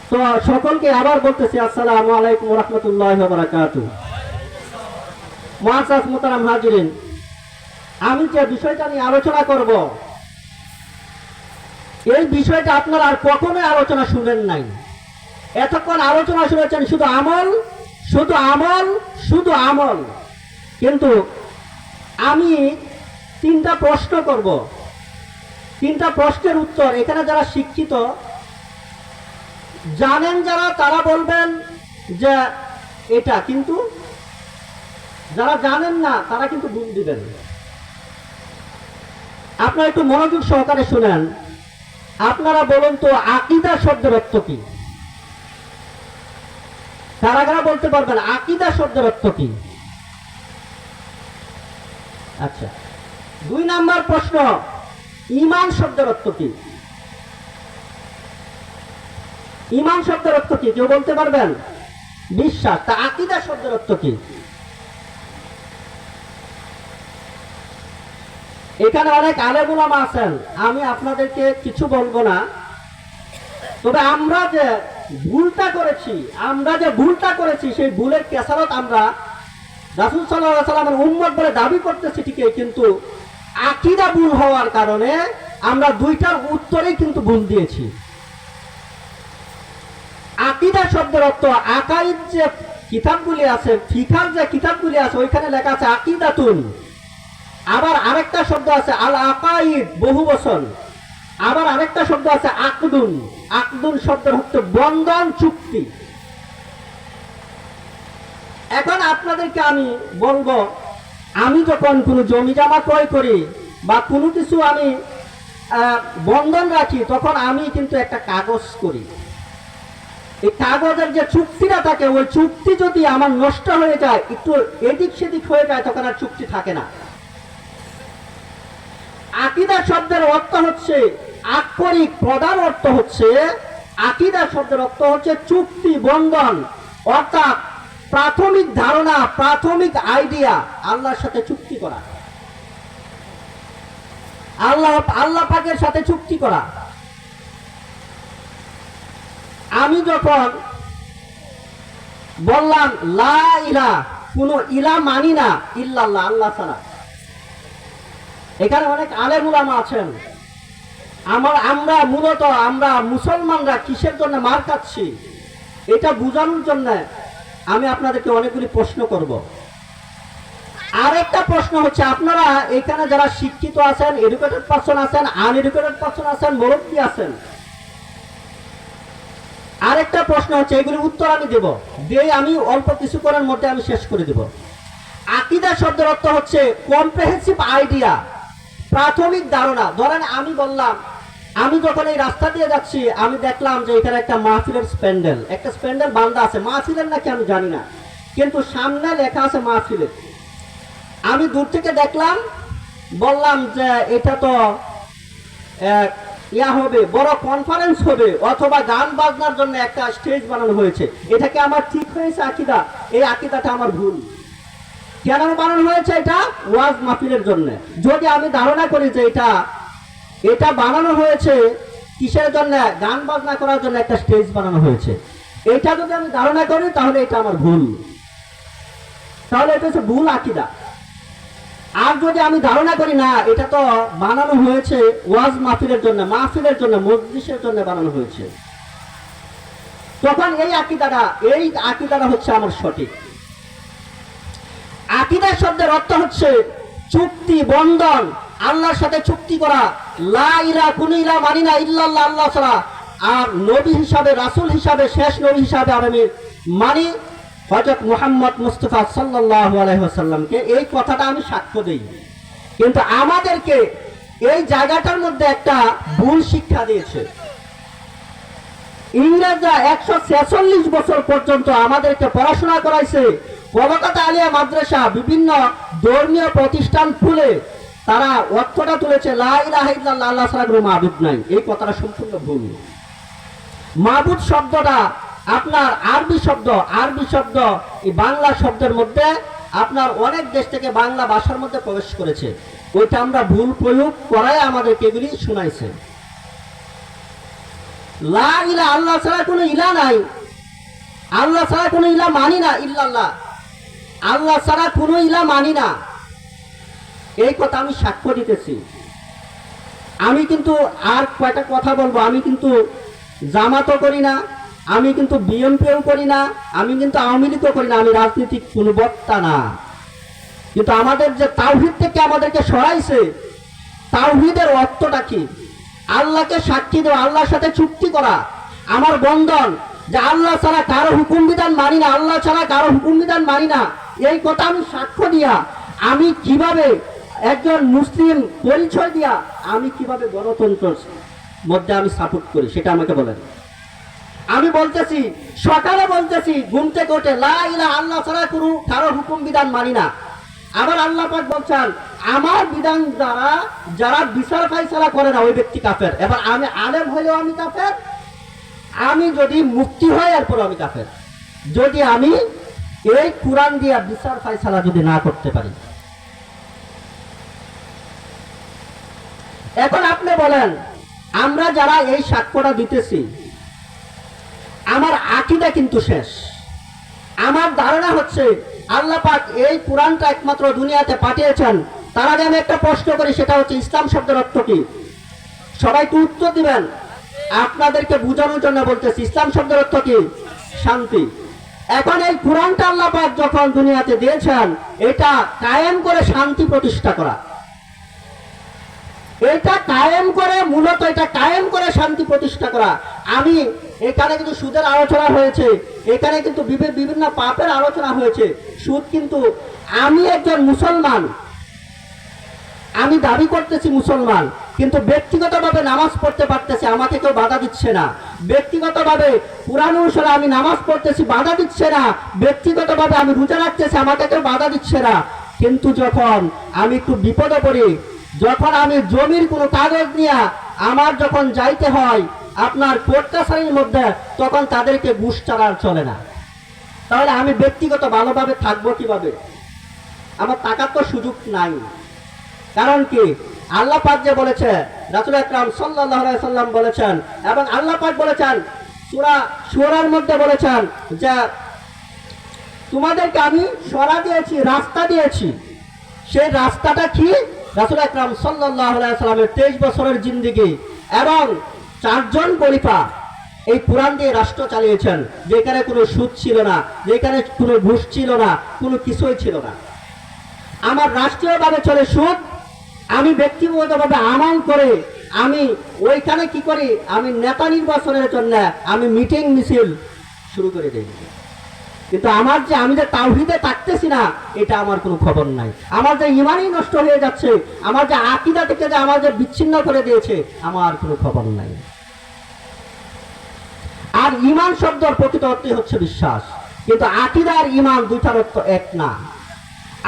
[SPEAKER 3] তো সকলকে আবার বলতেছি আসসালামু আলাইকুম ওয়া রাহমাতুল্লাহি ওয়া বারাকাতুহু। মুআজ্জাজ মুহতারাম হাজিরিন, আমি যে বিষয়টা নিয়ে আলোচনা করব এই বিষয়টা আপনারা আর কখনোই আলোচনা শুনেন নাই। এতক্ষণ আলোচনা শুনেছেন শুধু আমল, শুধু আমল, শুধু আমল। কিন্তু আমি তিনটা প্রশ্ন করব, তিনটা প্রশ্নের উত্তর এখানে যারা শিক্ষিত জানেন যারা তারা বলবেন যে এটা, কিন্তু যারা জানেন না তারা কিন্তু ভুল দিবেন। আপনারা একটু মনোযোগ সহকারে শুনেন। আপনারা বলুন তো আকীদা শব্দের অর্থ কি? কারা কারা বলতে পারবেন আকীদা শব্দের অর্থ কি? আচ্ছা, 2 নাম্বার প্রশ্ন, ঈমান শব্দের অর্থ কি? ঈমান শব্দের অর্থ কি কেউ বলতে পারবেন? বিশ্বাস। তা আকীদা শব্দের অর্থ কি? এখানে অনেক আলেম উলামা আছেন, আমি আপনাদেরকে কিছু বলবো না। তবে আমরা যে ভুলটা করেছি সেই ভুলের কেসারত আমরা রাসূল সাল্লাল্লাহু আলাইহি ওয়াসাল্লামের উম্মত বলে দাবি করতেছি ঠিকই, কিন্তু আকীদা ভুল হওয়ার কারণে আমরা দুইটার উত্তরেই কিন্তু ভুল দিয়েছি। আকীদা শব্দের অর্থ আকাইদ যে কিতাবগুলি আছে, ফিকহার যে কিতাবগুলি আছে ওইখানে লেখা আছে আকীদাতুন। আবার আরেকটা শব্দ আছে আল আকাইদ, বহু বচন। আবার আরেকটা শব্দ আছে আকদুন। আকদুন শব্দের অর্থ বন্ধন, চুক্তি। এখন আপনাদেরকে আমি বলবো, আমি যখন কোনো জমি জমা ক্রয় করি বা কোনো কিছু আমি বন্ধন রাখি, তখন আমি কিন্তু একটা কাগজ করি। এই কাগজের যে চুক্তিটা থাকে ওই চুক্তি যদি আমার নষ্ট হয়ে যায়, একটু এদিক সেদিক হয়ে যায়, তখন আর চুক্তি থাকে না। আকীদা শব্দের অর্থ হচ্ছে, আক্ষরিক প্রধান অর্থ হচ্ছে, আকীদা শব্দের অর্থ হচ্ছে চুক্তি বন্ধন, অর্থাৎ প্রাথমিক ধারণা, প্রাথমিক আইডিয়া, আল্লাহর সাথে চুক্তি করা, আল্লাহ পাকের সাথে চুক্তি করা। আমি যখন বললাম লা ইলাহা, কোন ইলা মানি না ইল্লাল্লাহ, আল্লাহ ছাড়া। এখানে অনেক আলেম উলামা আছেন। আমরা মুসলমানরা কিসের জন্য মার খাচ্ছি এটা বোঝানোর জন্য আমি আপনাদেরকে অনেকগুলি প্রশ্ন করব। আরেকটা প্রশ্ন হচ্ছে, আপনারা এখানে যারা শিক্ষিত আছেন, এডুকেটেড পারসন আছেন, আনএডুকেটেড পারসন আছেন, মুরব্বী আছেন, আরেকটা প্রশ্ন হচ্ছে, এগুলির উত্তর আমি দেব, আমি অল্প কিছুক্ষণের মধ্যে আমি শেষ করে দেব। আকীদা শব্দের অর্থ হচ্ছে কম্প্রিহেন্সিভ আইডিয়া, প্রাথমিক ধারণা। ধরেন আমি বললাম, আমি যখন এই রাস্তা দিয়ে যাচ্ছি, আমি দেখলাম যে এখানে একটা মাহফিলের একটা স্প্যান্ডেল বান্ধা আছে। মাহফিলের নাকি আমি জানি না, কিন্তু সামনে লেখা আছে মাহফিলের। আমি দূর থেকে দেখলাম, বললাম যে এটা তো হবে, বড় কনফারেন্স হবে, অথবা গান বাজনার জন্য একটা স্টেজ বানানো হয়েছে। এটা কি আমার ঠিক হয়েছে আকীদা? এই আকীদাটা আমার ভুল। কেন বানানো হয়েছে? এটা ওয়াজ মাহফিলের জন্য। যদি আমি ধারণা করি যে এটা বানানো হয়েছে কিসের জন্য? গান বাজনা করার জন্য একটা স্টেজ বানানো হয়েছে। এটা যদি আমি ধারণা করি তাহলে এটা আমার ভুল, তাহলে এটা হচ্ছে ভুল আকীদা। আর যদি আমি ধারণা করি না, এটা তো বানানো হয়েছে ওয়াজ মাহফিলের জন্য, মজলিসের জন্য বানানো হয়েছে, তখন এই আকীদাটা হচ্ছে আমার সঠিক। আকীদা শব্দের অর্থ হচ্ছে চুক্তি বন্ধন, আল্লাহর সাথে চুক্তি করা। লা ইলাহা, কোন ইলাহ মানি না ইল্লাল্লাহ, আল্লাহ ছাড়া। আর নবী হিসাবে, রাসূল হিসাবে, শেষ নবী হিসাবে আমি মানি হযরত মুহাম্মদ মুস্তাফা সাল্লাল্লাহু আলাইহি ওয়াসাল্লামকে। এই কথাটা আমি সাক্ষ্য দেই। কিন্তু আমাদেরকে এই জায়গাটার মধ্যে একটা ভুল শিক্ষা দিয়েছে। ইংরেজরা 146 বছর পর্যন্ত আমাদেরকে পড়াশোনা করাইছে। কলকাতা আলিয়া মাদ্রাসা, বিভিন্ন ধর্মীয় প্রতিষ্ঠান খুলে তারা অর্থটা তুলেছে লা ইলাহা ইল্লাল্লাহ, আল্লাহ ছাড়া কোনো মাবুদ নাই। এই কথাটা সম্পূর্ণ ভুল। মাবুদ শব্দটা আপনার আরবি শব্দ, এই বাংলা শব্দের মধ্যে আপনার অনেক দেশ থেকে বাংলা ভাষার মধ্যে প্রবেশ করেছে। ওইটা আমরা ভুল প্রয়োগ করায় আমাদেরকে এগুলি শোনাইছে। লা ইলাহা, আল্লাহ ছাড়া কোনো ইলাহ নাই, আল্লাহ ছাড়া কোনো ইলাহ মানি না ইল্লাল্লাহ, আল্লাহ ছাড়া কোনো ইলাহ মানি না। এই কথা আমি সাক্ষ্য দিতেছি। আমি কিন্তু আর কয়টা কথা বলবো, আমি কিন্তু জামাতও করি না, আমি কিন্তু বিএনপিও করি না, আমি কিন্তু আওয়ামী লীগও করি না, আমি রাজনীতিক কোনো বক্তা না। কিন্তু আমাদের যে তাওহীদ থেকে আমাদেরকে সরাইছে, তাওহীদের অর্থটা কি? আল্লাহকে সাক্ষী দেওয়া, আল্লাহর সাথে চুক্তি করা, আমার বন্ধন, যে আল্লাহ ছাড়া কারো হুকুম বিধান মানি না, আল্লাহ ছাড়া কারো হুকুম বিধান মানি না। এই কথা আমি সাক্ষ্য দিয়া, আমি কিভাবে একজন মুসলিম পরিচয় দিয়া আমি কিভাবে গণতন্ত্রের মধ্যে আমি সাপোর্ট করি সেটা আমাকে বলেন। আমি বলতেছি, সকালে বলতেছি ঘুম থেকে উঠে লা ইলাহা, আল্লাহ ছাড়া কোনো কারো হুকুম বিধান মানি না। আবার আল্লাহ পাক বলছেন আমার বিধান দ্বারা যারা বিচার ফাইসালা করে না ওই ব্যক্তি কাফের। এবার আমি আলেম হলেও আমি কাফের, আমি যদি মুফতি হয় এরপর আমি কাফের, যদি আমি এই কোরআন দিয়া বিচার ফাইসালা যদি না করতে পারি। এখন আপনি বলেন, আমরা যারা এই সাক্ষ্যটা দিতেছি, আমার আকীদা কিন্তু শেষ। আমার ধারণা হচ্ছে আল্লাহ পাক এই কোরআনটা একমাত্র দুনিয়াতে পাঠিয়েছেন। তার আগে আমি একটা প্রশ্ন করি, সেটা হচ্ছে ইসলাম শব্দের অর্থ কি? সবাই তো উত্তর দিবেন। আপনাদেরকে বোঝানোর জন্য বলতেছি, ইসলাম শব্দের অর্থ কি? শান্তি। এখন এই কোরআনটা আল্লাহ পাক যখন দুনিয়াতে দিয়েছেন, এটা কায়েম করে শান্তি প্রতিষ্ঠা করা, এটা কায়েম করে, মূলত এটা কায়েম করে শান্তি প্রতিষ্ঠা করা। আমি এখানে কিন্তু সুদের আলোচনা হয়েছে, এখানে কিন্তু বিভিন্ন পাপের আলোচনা হয়েছে। সুদ কিন্তু, আমি একজন মুসলমান, আমি দাবি করতেছি মুসলমান, কিন্তু ব্যক্তিগতভাবে নামাজ পড়তে পারতেছি, আমাকে কেউ বাধা দিচ্ছে না। ব্যক্তিগতভাবে কোরআন অনুসারে আমি নামাজ পড়তেছি, বাধা দিচ্ছে না। ব্যক্তিগতভাবে আমি রোজা রাখতেছি, আমাকে কেউ বাধা দিচ্ছে না। কিন্তু যখন আমি একটু বিপদে পড়ি, যখন আমি জমির কোনো কাগজ নিয়ে আমার যখন যাইতে হয় আপনার কোর্ট কাছারির মধ্যে, তখন তাদেরকে ঘুষ ছাড়া আর চলে না। তাহলে আমি ব্যক্তিগত ভালোভাবে থাকবো কিভাবে? আমার টাকার তো সুযোগ নাই। কারণ কি? আল্লাহ পাক যে বলেছে, রাসূল আকরাম সাল্লাল্লাহু আলাইহি সাল্লাম বলেছেন, এবং আল্লাহ পাক বলেছেন সূরা শুরার মধ্যে বলেছেন যে তোমাদেরকে আমি সরা দিয়েছি, রাস্তা দিয়েছি। সেই রাস্তাটা কি? রাসূল আকরাম সাল্লাল্লাহু আলাইহি সাল্লামের 23 বছরের জিন্দেগি এবং 4 জন খলিফা এই কোরআন দিয়ে রাষ্ট্র চালিয়েছেন, যেখানে কোনো সুদ ছিল না, যেখানে কোনো ঘুষ ছিল না, কোনো কিছুই ছিল না। আমার রাষ্ট্রীয়ভাবে চলে সুদ, আমি ব্যক্তিগতভাবে আমল করে আমি ওইখানে কি করি? আমি নেতা নির্বাচনের জন্য আমি মিটিং মিছিল শুরু করে দিই। কিন্তু আমার যে আমি যে তাওহীদে থাকতেছি না, এটা আমার কোনো খবর নাই। আমার যে ঈমানই নষ্ট হয়ে যাচ্ছে, আমার যে আকীদা থেকে যে আমার যে বিচ্ছিন্ন করে দিয়েছে, আমার কোনো খবর নাই। আর ঈমান শব্দের প্রকৃত অর্থই হচ্ছে বিশ্বাস, কিন্তু আকীদা আর ঈমান দুইটার অর্থ এক না।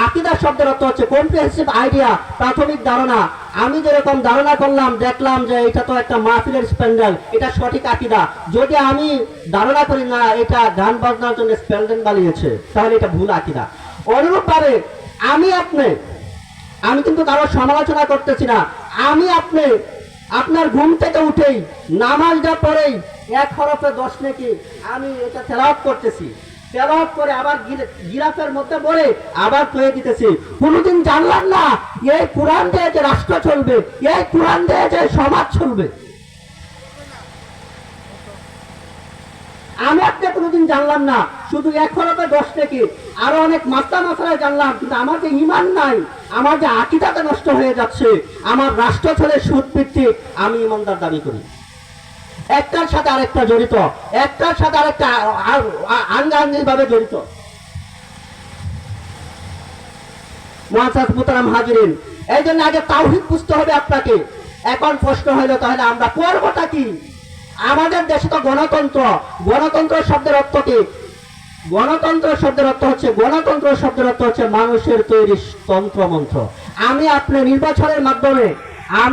[SPEAKER 3] আকীদা শব্দের অর্থ হচ্ছে কম্প্রিহেনসিভ আইডিয়া, প্রাথমিক ধারণা। আমি যেরকম ধারণা করলাম, দেখলাম যে এটা তো একটা মাহফিলের স্প্যান্ডেল, এটা সঠিক আকীদা। যদি আমি ধারণা করি না এটা গান বাজনার জন্য স্প্যান্ডেল বানিয়েছে, তাহলে এটা ভুল আকীদা। অনুরূপভাবে আমি কিন্তু কারোর সমালোচনা করতেছি না। আপনি আপনার ঘুম থেকে উঠেই নামাজটা পড়েই 1 হরফে 10 নেকি আমি এটা তেলাওয়াত করতেছি, তেলাওয়াত করে আবার গিরাফের মধ্যে পড়ে আবার থয়ে দিতেছি। কোনোদিন জানলাম না এই কোরআন দিয়ে যে রাষ্ট্র চলবে, এই কোরআন দিয়ে যে সমাজ চলবে। আমি আপনি কোনোদিন জানলাম না, শুধু 1 হরফে 10 নেকি, আরো অনেক মাস্তা মাসালায় জানলাম, কিন্তু আমার যে ঈমান নাই, আমার যে আকীদাটা নষ্ট হয়ে যাচ্ছে, আমার রাষ্ট্র চলে সুদ ভিত্তিক, আমি ঈমানদার দাবি করি। একটার সাথে আরেকটা জড়িত, একটার সাথে আরেকটা আঙ্গাঙ্গিক ভাবে জড়িত। মুআজ্জাজ মুহতারাম হাজিরিন, এই জন্য আগে তাওহীদ বুঝতে হবে আপনাকে। এখন প্রশ্ন হইল তাহলে আমরা করবটা কি? আমাদের দেশে তো গণতন্ত্র, গণতন্ত্র শব্দের অর্থ কি? গণতন্ত্র শব্দের অর্থ হচ্ছে মানুষের তৈরি তন্ত্র মন্ত্র। আমি আপনি নির্বাচনের মাধ্যমে আমি